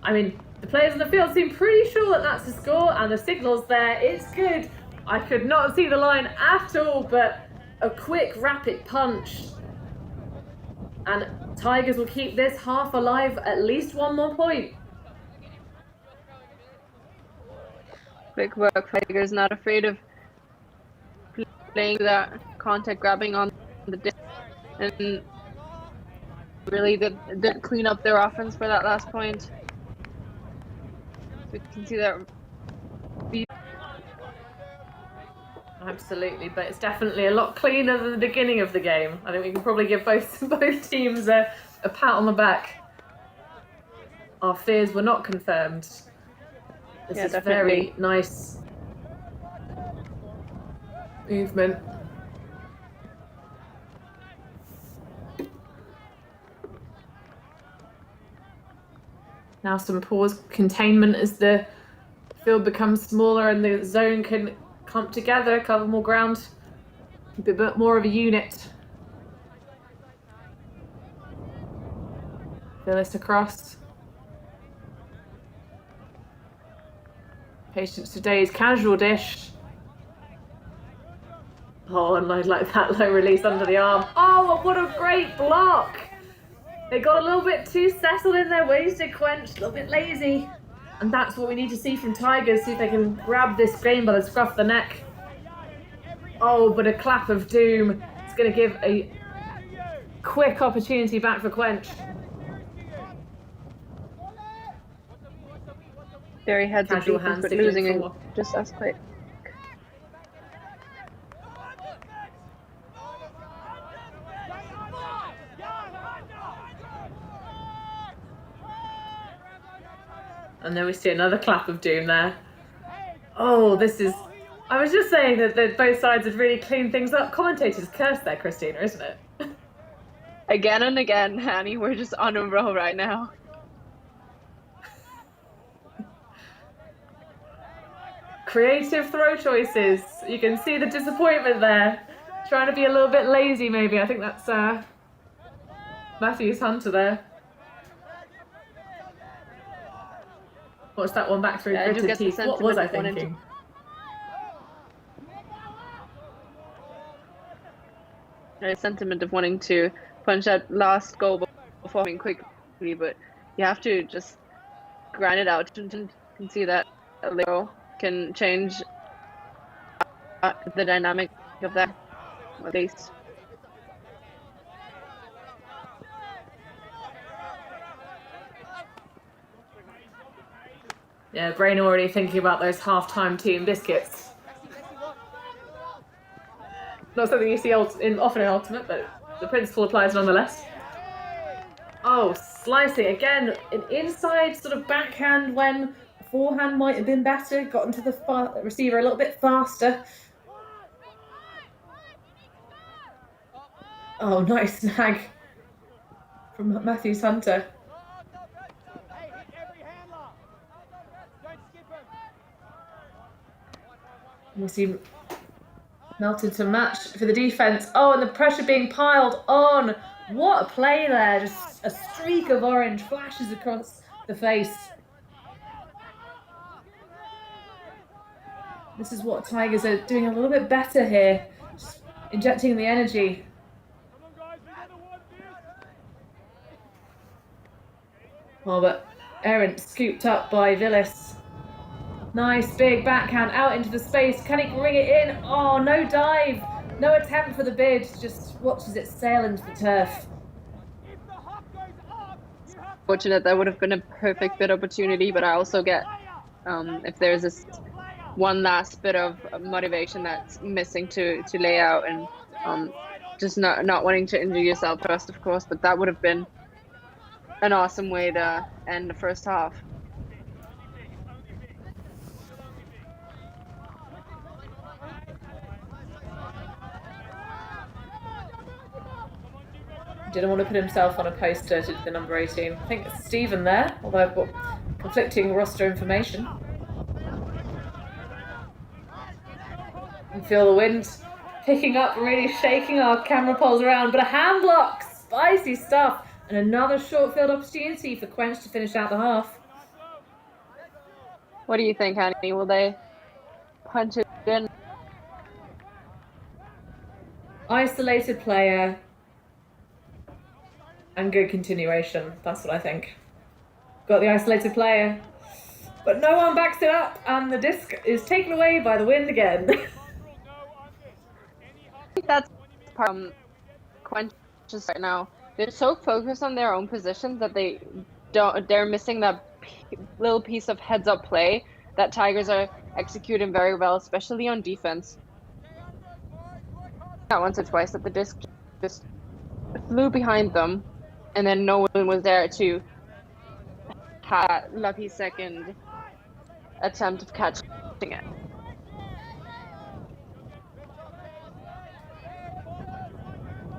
I mean, the players on the field seem pretty sure that that's the score, and the signal's there, it's good. I could not see the line at all, but a quick, rapid punch. And Tigers will keep this half alive, at least one more point. Quick work, Tigers not afraid of playing that contact grabbing on the disc, and really did clean up their offense for that last point. We can see that. Absolutely, but it's definitely a lot cleaner than the beginning of the game. I think we can probably give both teams a pat on the back. Our fears were not confirmed. This is definitely. Very nice movement. Now some pause containment as the field becomes smaller and the zone can clump together, cover more ground, keep a bit more of a unit. Fill this across. Patience today's casual dish. Oh, and I like that low release under the arm. Oh, what a great block! They got a little bit too settled in their ways to Quench, a little bit lazy. And that's what we need to see from Tigers, see if they can grab this game by the scruff of the neck. Oh, but a clap of doom. It's going to give a quick opportunity back for Quench. Very heads of Casual defense, hands but losing it for. just as quick. And then we see another clap of doom there. Oh, this is... I was just saying that both sides had really cleaned things up. Commentators curse there, Christina, isn't it? Again and again, Annie, we're just on a roll right now. Creative throw choices. You can see the disappointment there. Trying to be a little bit lazy, maybe. I think that's Matthews Hunter there. What's that one back through gritted teeth? What was I thinking? A sentiment of wanting to punch that last goal before moving quickly, but you have to just grind it out. You can see that a little can change the dynamic of that base. Yeah, brain already thinking about those half-time tea and biscuits. Not something you see often in Ultimate, but the principle applies nonetheless. Oh, slicing again, an inside sort of backhand when forehand might have been better. Got into the receiver a little bit faster. Oh, nice snag from Matthews Hunter. We see Melton to match for the defense. Oh, and the pressure being piled on. What a play there. Just a streak of orange flashes across the face. This is what Tigers are doing a little bit better here. Just injecting the energy. Oh, but Aaron scooped up by Villis. Nice big backhand out into the space. Can he bring it in? Oh, no dive. No attempt for the bid. Just watches it sail into the turf. Fortunate, that would have been a perfect bid opportunity, but I also get if there's this one last bit of motivation that's missing to lay out, and just not wanting to injure yourself first, of course, but that would have been an awesome way to end the first half. Didn't want to put himself on a poster to the number 18. I think it's Stephen there, although I've got conflicting roster information. You feel the wind picking up, really shaking our camera poles around, but a hand block, spicy stuff, and another short field opportunity for Quench to finish out the half. What do you think, Annie? Will they punch it in? Isolated player and good continuation. That's what I think. Got the isolated player, but no one backs it up, and the disc is taken away by the wind again. I think that's Quench right now. They're so focused on their own positions that they're missing that little piece of heads-up play that Tigers are executing very well, especially on defense. Not once or twice that the disc just flew behind them, and then no one was there to have that lucky second attempt of catching it.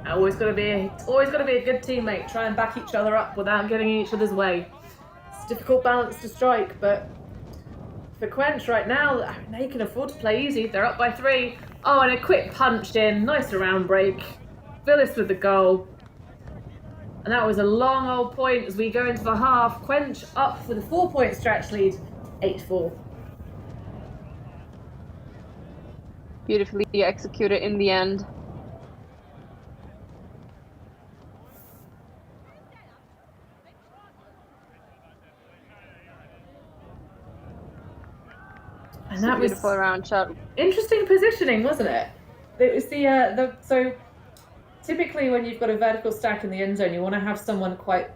Always got to be a good teammate. Try and back each other up without getting in each other's way. It's a difficult balance to strike, but for Quench right now, they can afford to play easy. They're up by 3. Oh, and a quick punch in. Nice around break. Villis with the goal. And that was a long old point as we go into the half. Quench up for the 4-point stretch lead, 8-4. Beautifully executed in the end. And that was beautiful around shot. Interesting positioning, wasn't it? It was so typically when you've got a vertical stack in the end zone, you want to have someone quite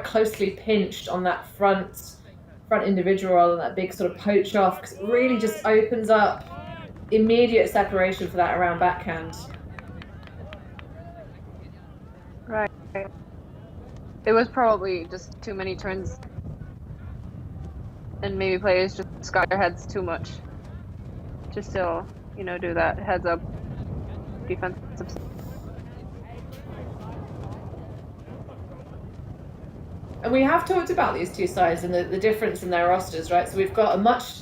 closely pinched on that front individual rather than that big sort of poach off, because it really just opens up immediate separation for that around backhand. Right. It was probably just too many turns, and maybe players just got their heads too much to still, do that heads up defensive. And we have talked about these two sides and the difference in their rosters, right? So we've got a much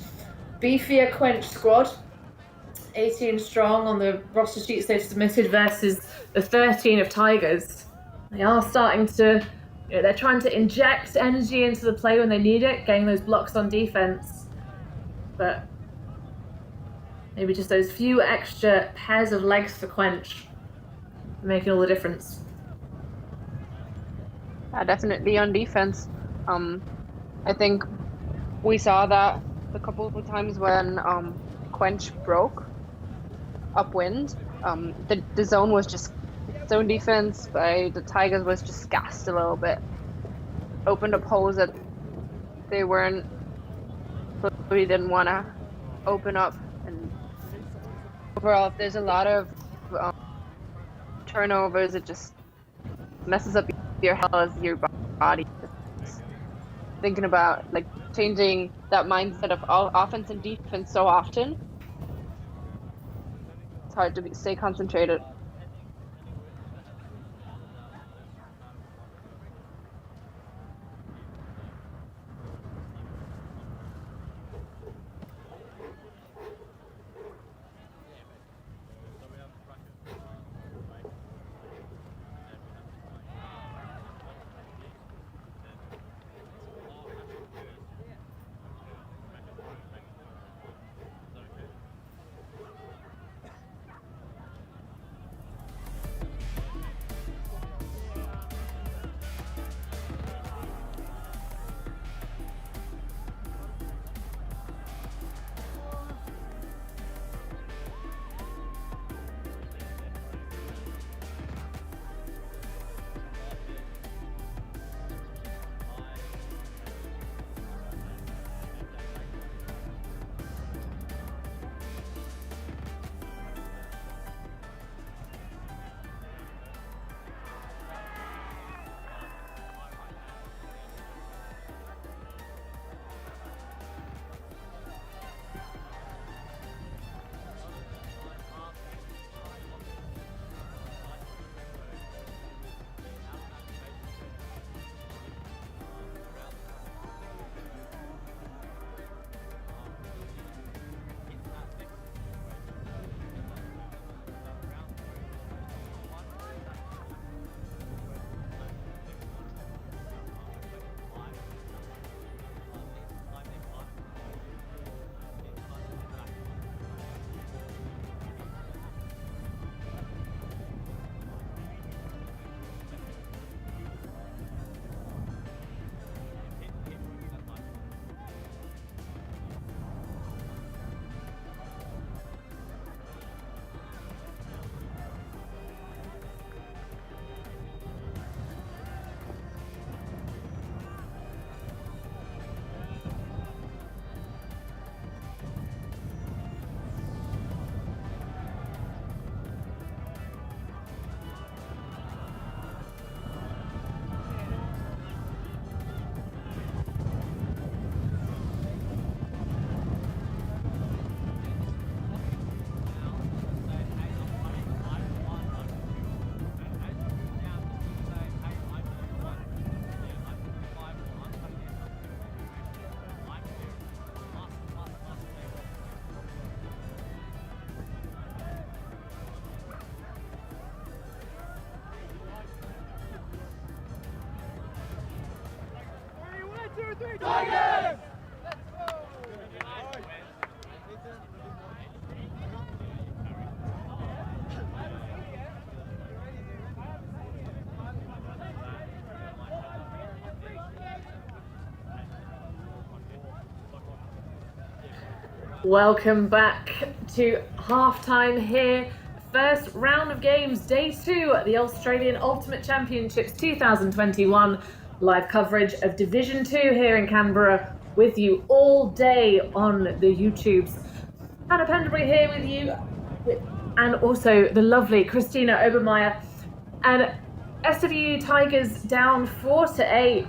beefier Quench squad, 18 strong on the roster sheets they've submitted versus the 13 of Tigers. They are starting to, they're trying to inject energy into the play when they need it, getting those blocks on defense. But maybe just those few extra pairs of legs for Quench are making all the difference. Definitely on defense. I think we saw that a couple of times when Quench broke Upwind. The zone was just zone defense by the Tigers was just gassed a little bit. Opened up holes that they weren't, we didn't want to open up. And overall, if there's a lot of turnovers, it just messes up your health, your body. Thinking about changing that mindset of all offense and defense so often, it's hard to stay concentrated. Welcome back to halftime here. First round of games, day 2 at the Australian Ultimate Championships 2021. Live coverage of Division 2 here in Canberra with you all day on the YouTubes. Hannah Penderbury here with you, and also the lovely Christina Obermeyer. And SWU Tigers down 4-8.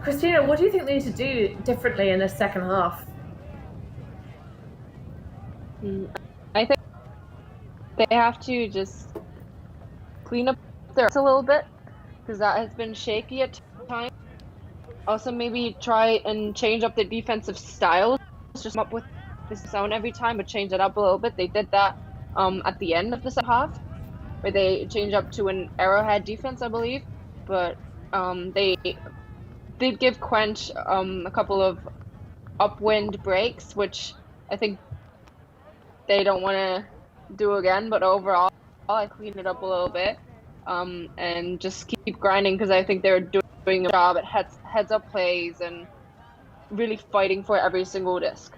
Christina, what do you think they need to do differently in this second half? I think they have to just clean up their a little bit, because that has been shaky at times. Also, maybe try and change up the defensive style. Just come up with this sound every time, but change it up a little bit. They did that at the end of the second half, where they changed up to an arrowhead defense, I believe. But they did give Quench a couple of upwind breaks, which I think they don't want to do again. But overall, I cleaned it up a little bit and just keep grinding, because I think they're doing a job at heads up plays and really fighting for every single disc.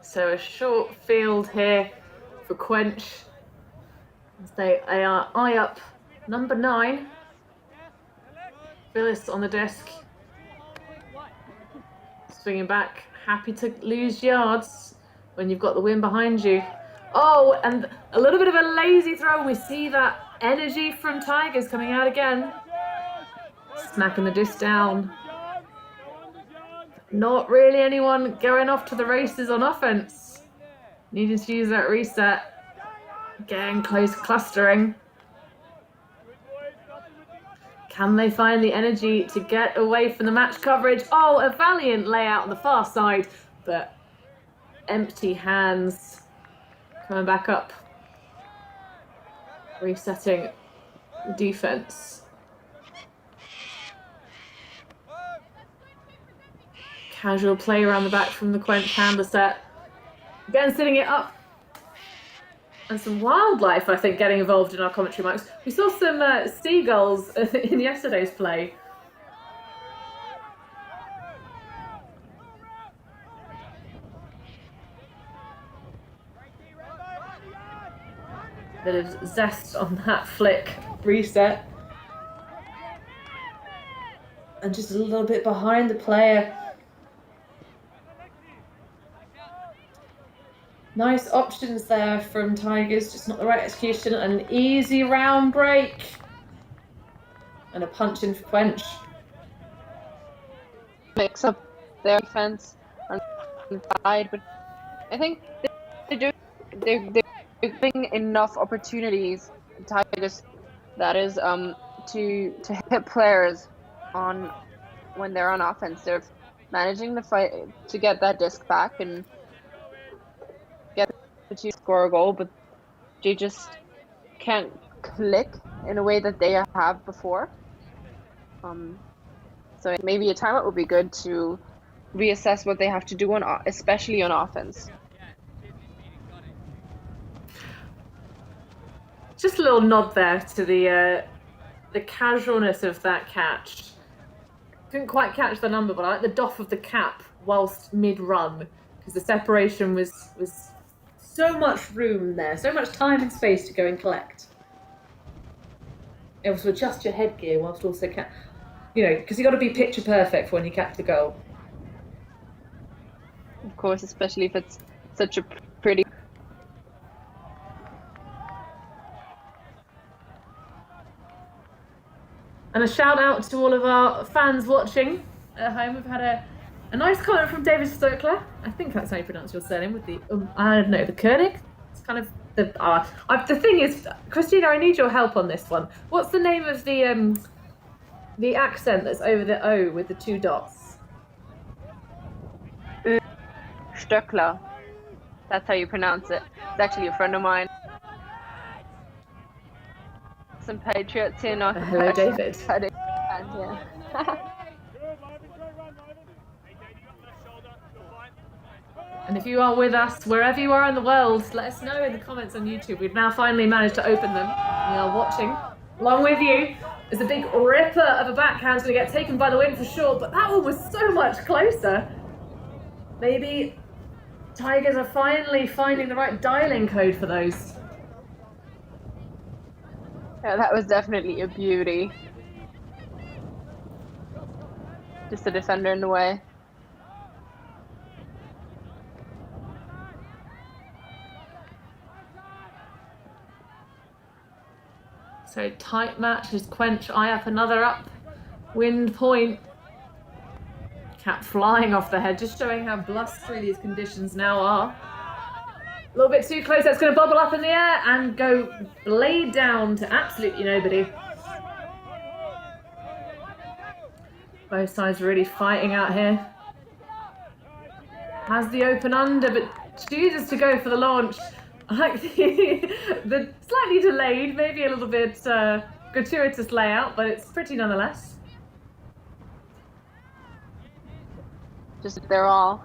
So a short field here for Quench as they are eye up number 9. Phyllis on the disc. Swinging back, happy to lose yards when you've got the wind behind you. Oh, and a little bit of a lazy throw. We see that energy from Tigers coming out again. Smacking the disc down. Not really anyone going off to the races on offense. Needing to use that reset. Getting close clustering. Can they find the energy to get away from the match coverage? Oh, a valiant layout on the far side, but empty hands. Coming back up. Resetting the defense. Casual play around the back from the Quench handler set. Again, sitting it up. And some wildlife, I think, getting involved in our commentary mics. We saw some seagulls in yesterday's play. Bit of zest on that flick reset. And just a little bit behind the player. Nice options there from Tigers, just not the right execution. And an easy round break. And a punch in for Quench. Mix up their defense on the side, but I think they're giving enough opportunities, Tigers, that is, to hit players on when they're on offense. They're managing the fight to get that disc back and to score a goal, but they just can't click in a way that they have before. So maybe a timeout would be good to reassess what they have to do especially on offense. Just a little nod there to the casualness of that catch. Didn't quite catch the number, but I like the doff of the cap whilst mid-run, because the separation was so much room there, so much time and space to go and collect. Able to adjust your headgear whilst also because you got to be picture perfect for when you catch the goal. Of course, especially if it's such a pretty. And a shout out to all of our fans watching at home. We've had a nice comment from David Stokler. I think that's how you pronounce your surname, with the I don't know, the Koenig It's kind of the thing is, Christina, I need your help on this one. What's the name of the accent that's over the O with the two dots? Stöckler. That's how you pronounce it. It's actually a friend of mine. Some Patriots here. Hello, David. Yeah. And if you are with us, wherever you are in the world, let us know in the comments on YouTube. We've now finally managed to open them. We are watching, along with you. There's a big ripper of a backhand going to get taken by the wind for sure, but that one was so much closer. Maybe Tigers are finally finding the right dialing code for those. Yeah, that was definitely a beauty. Just the defender in the way. So tight match as Quench eye up another up. Wind point. Cap flying off the head, just showing how blustery these conditions now are. A little bit too close, that's going to bubble up in the air and go blade down to absolutely nobody. Both sides really fighting out here. Has the open under, but chooses to go for the launch. I like the slightly delayed, maybe a little bit gratuitous layout, but it's pretty nonetheless. Just they're all.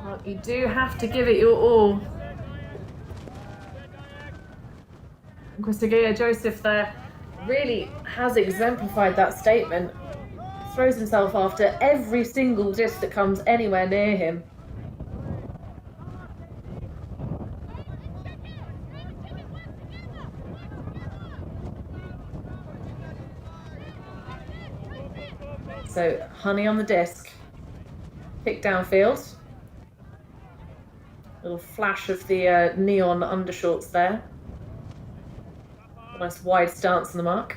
Well, you do have to give it your all. Christopher Joseph there really has exemplified that statement. Throws himself after every single disc that comes anywhere near him. So, honey on the disc. Kick downfield. Little flash of the neon undershorts there. A nice wide stance on the mark.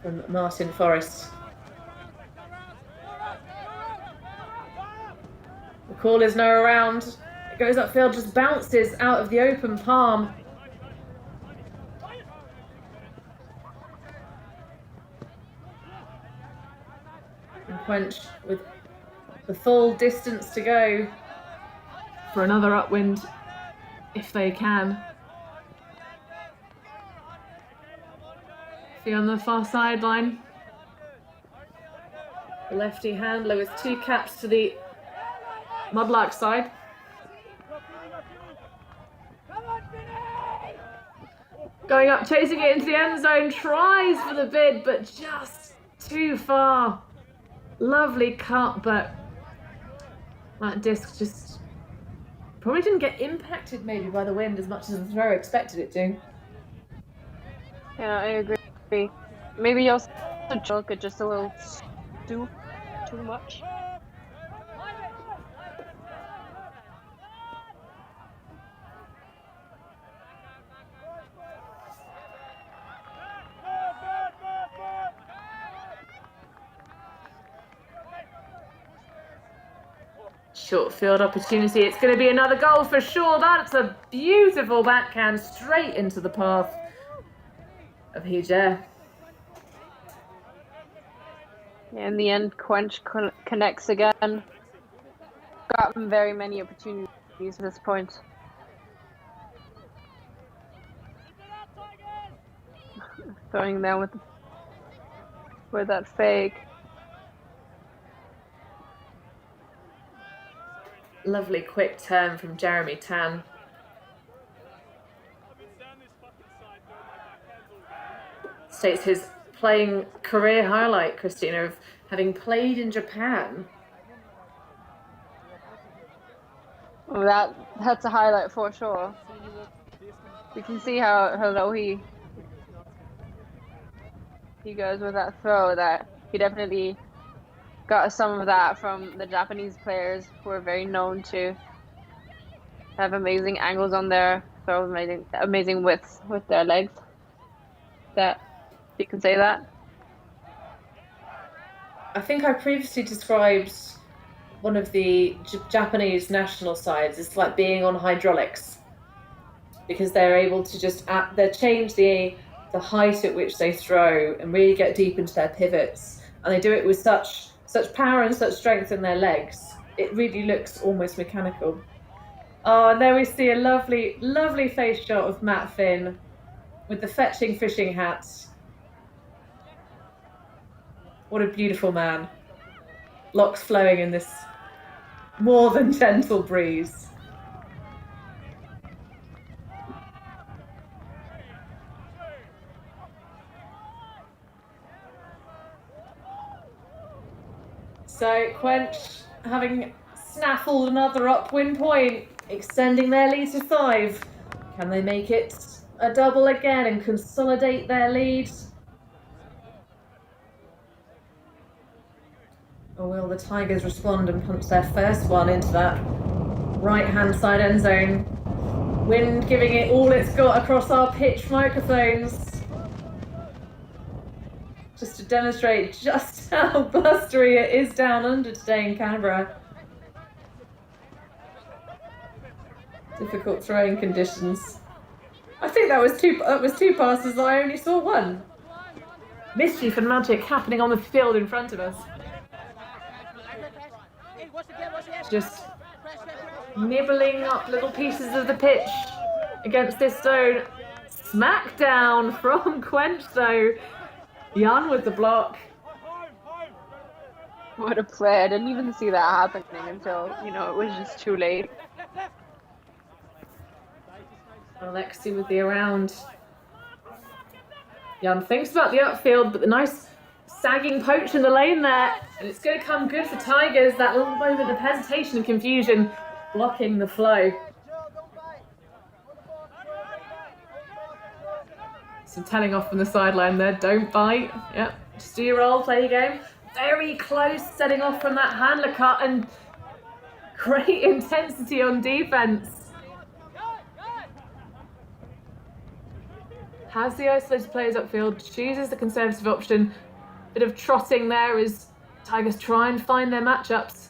From Martin Forrest. The call is no around. It goes upfield, just bounces out of the open palm. And Quench with the full distance to go for another upwind if they can. See on the far sideline. The lefty handler with two caps to the Mudlark side. Going up, chasing it into the end zone, tries for the bid, but just too far. Lovely cut, but that disc just probably didn't get impacted maybe by the wind as much as the thrower expected it to. Yeah, I agree. Maybe also joke it just a little too much. Short field opportunity. It's going to be another goal for sure. That's a beautiful backhand straight into the path of Huger. Yeah, in the end, Quench connects again. Gotten very many opportunities at this point. Throwing them with that fake. Lovely quick turn from Jeremy Tan. States his playing career highlight, Christina, of having played in Japan. Well, that's a highlight for sure. You can see how low he goes with that throw. That he definitely got some of that from the Japanese players who are very known to have amazing angles on their throws, amazing widths with their legs. That you can say that. I think I previously described one of the Japanese national sides as like being on hydraulics, because they're able to just they change the height at which they throw and really get deep into their pivots, and they do it with such power and such strength in their legs. It really looks almost mechanical. Oh, and there we see a lovely face shot of Matt Finn with the fetching fishing hat. What a beautiful man. Locks flowing in this more than gentle breeze. So Quench, having snaffled another upwind point, extending their lead to 5. Can they make it a double again and consolidate their lead? Or will the Tigers respond and punch their first one into that right-hand side end zone? Wind giving it all it's got across our pitch microphones, just to demonstrate just how blustery it is down under today in Canberra. Difficult throwing conditions. I think that was two passes. I only saw one. Mischief and magic happening on the field in front of us. Just nibbling up little pieces of the pitch against this zone. Smackdown from Quench though. Jan with the block. What a play. I didn't even see that happening until, it was just too late. Alexi with the around. Jan thinks about the upfield, but the nice sagging poach in the lane there. And it's going to come good for Tigers, that little moment of hesitation and confusion blocking the flow. Some telling off from the sideline there. Don't bite. Yep. Just do your role, play your game. Very close setting off from that handler cut and great intensity on defense. Has the isolated players upfield, chooses the conservative option. Bit of trotting there as Tigers try and find their matchups.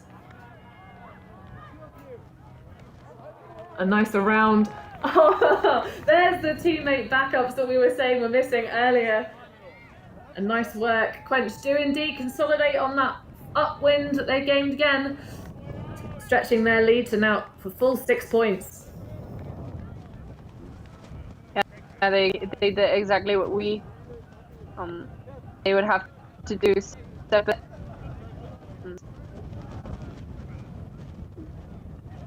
A nice around. Oh, there's the teammate backups that we were saying were missing earlier. And nice work. Quench do indeed consolidate on that upwind that they gained again, stretching their lead to now for full 6 points. Yeah, they did exactly what we they would have to do. Step it.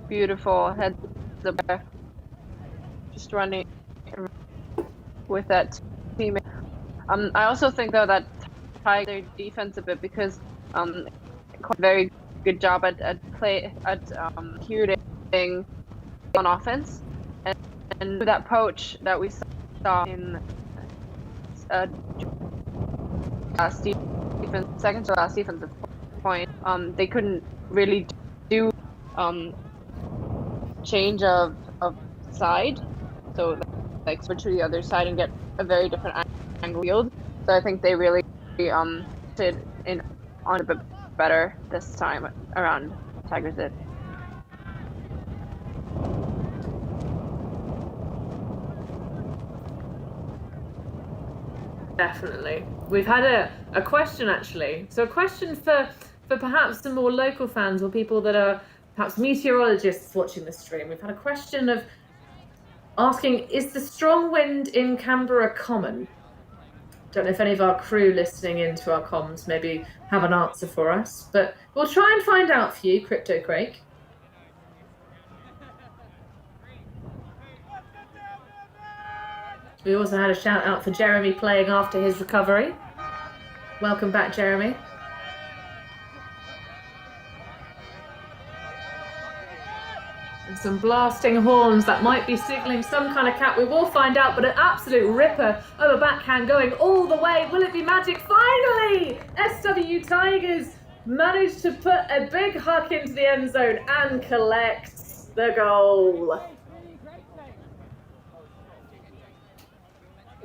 Beautiful heads up, just running with that team. I also think though that Tiger defense a bit, because very good job at curing on offense, and that poach that we saw in second to last defensive point, they couldn't really do change of side, so like switch to the other side and get a very different angle field. So I think they really did on a bit better this time around. Tigers did. Definitely. We've had a question actually. So a question for perhaps some more local fans or people that are perhaps meteorologists watching the stream. We've had a question of asking, is the strong wind in Canberra common? Don't know if any of our crew listening into our comms maybe have an answer for us, but we'll try and find out for you, Crypto Craig. We also had a shout out for Jeremy playing after his recovery. Welcome back, Jeremy. And some blasting horns that might be signalling some kind of cap. We will find out, but an absolute ripper of a backhand going all the way. Will it be magic? Finally, SWU Tigers managed to put a big huck into the end zone and collect the goal.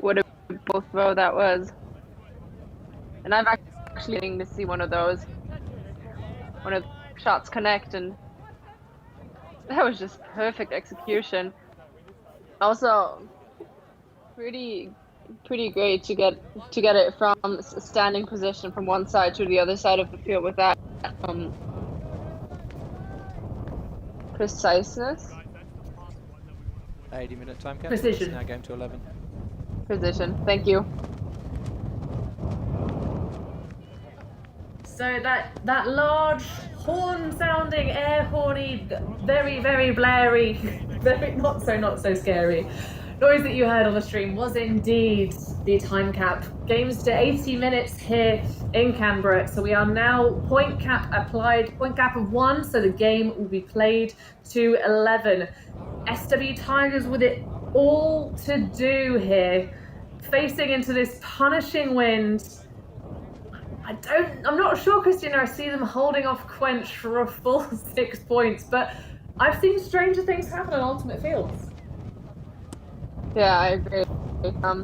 What a both throw that was. And I've actually getting to see one of the shots connect, and that was just perfect execution. Also, pretty great to get it from standing position from one side to the other side of the field with that preciseness. 80-minute time cap. Precision. It's now game to 11. Precision. Thank you. So that large horn-sounding, air-horny, very blary, very not so scary noise that you heard on the stream was indeed the time cap. Games to 80 minutes here in Canberra. So we are now point cap applied, point cap of 1. So the game will be played to 11. SW Tigers with it all to do here, facing into this punishing wind. I'm not sure, Christina, I see them holding off Quench for a full 6 points, but I've seen stranger things happen on Ultimate Fields. Yeah, I agree. I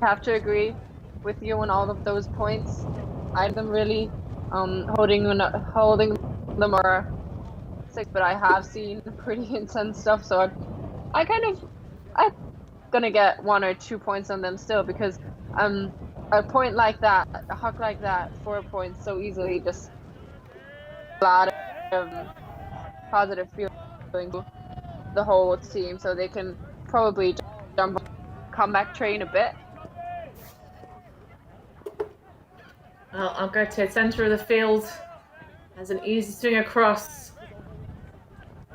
have to agree with you on all of those points. I have them really holding them are 6, but I have seen pretty intense stuff, so I'm gonna get 1 or 2 points on them still, because a point like that, a huck like that, 4 points so easily, just a lot of positive feeling to the whole team, so they can probably jump on the comeback train a bit. Well, I'll go to the centre of the field as an easy swing across.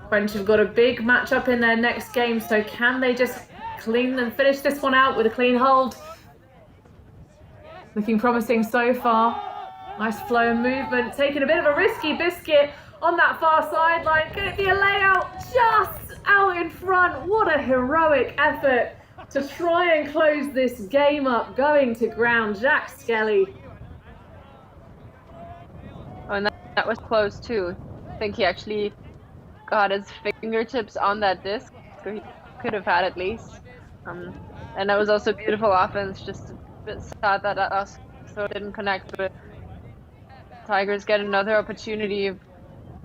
Quench have got a big matchup in their next game, so can they just finish this one out with a clean hold? Looking promising so far. Nice flow and movement, taking a bit of a risky biscuit on that far sideline. Could it be a layout just out in front? What a heroic effort to try and close this game up. Going to ground, Jack Skelly. Oh, and that was close too. I think he actually got his fingertips on that disc, so he could have had at least. And that was also beautiful offense. Just a bit sad that us so didn't connect, but Tigers get another opportunity of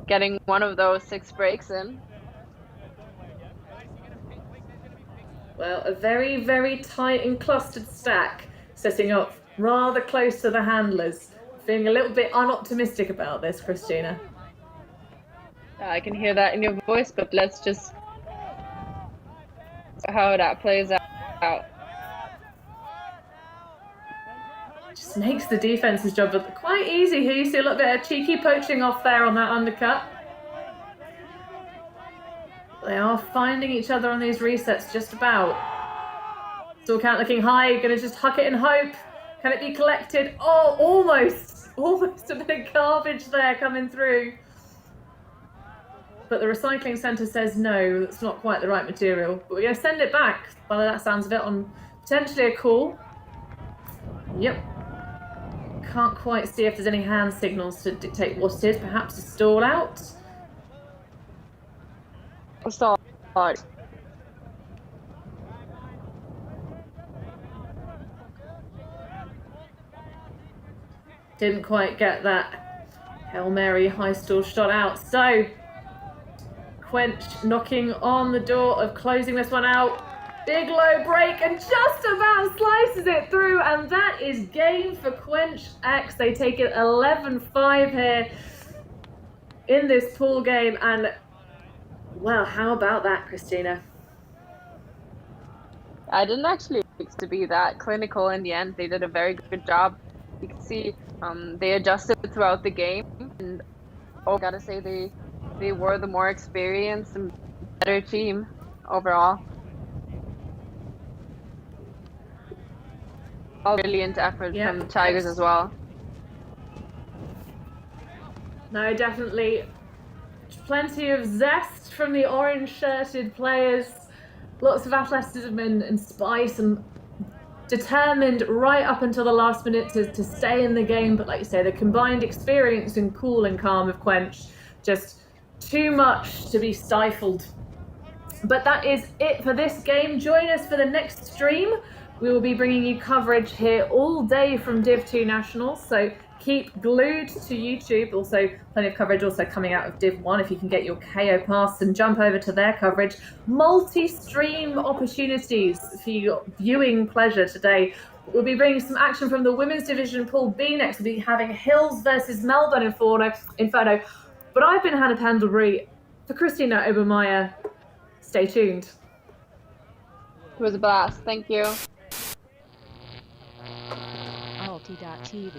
getting one of those 6 breaks in. Well, a very tight and clustered stack, setting up rather close to the handlers. Feeling a little bit unoptimistic about this, Christina. I can hear that in your voice, but let's just see how that plays out. Just makes the defense's job quite easy here. You see a little bit of cheeky poaching off there on that undercut. They are finding each other on these resets just about. Still count looking high, gonna just huck it and hope. Can it be collected? Oh, almost a bit of garbage there coming through. But the recycling centre says no, that's not quite the right material. But we're gonna send it back, by that sounds of it, on potentially a call. Yep. Can't quite see if there's any hand signals to dictate what it is. Perhaps a stall out. A stall out. Didn't quite get that Hail Mary high stall shot out. So Quench knocking on the door of closing this one out. Big low break and just about slices it through, and that is game for Quench X. They take it 11-5 here in this pool game, and well, how about that, Christina? I didn't actually expect to be that clinical in the end. They did a very good job. You can see they adjusted throughout the game, and I gotta say they were the more experienced and better team overall. All brilliant effort from the Tigers as well. No, definitely plenty of zest from the orange-shirted players. Lots of athleticism and spice, and determined right up until the last minute to stay in the game. But like you say, the combined experience and cool and calm of Quench, just too much to be stifled. But that is it for this game. Join us for the next stream We will be bringing you coverage here all day from Div 2 Nationals, so keep glued to YouTube. Also, plenty of coverage also coming out of Div 1 if you can get your KO pass and jump over to their coverage. Multi-stream opportunities for your viewing pleasure today. We'll be bringing some action from the Women's Division Pool B next. We'll be having Hills versus Melbourne Inferno. But I've been Hannah Pendlebury. For Christina Obermeyer, stay tuned. It was a blast. Thank you. Alti.tv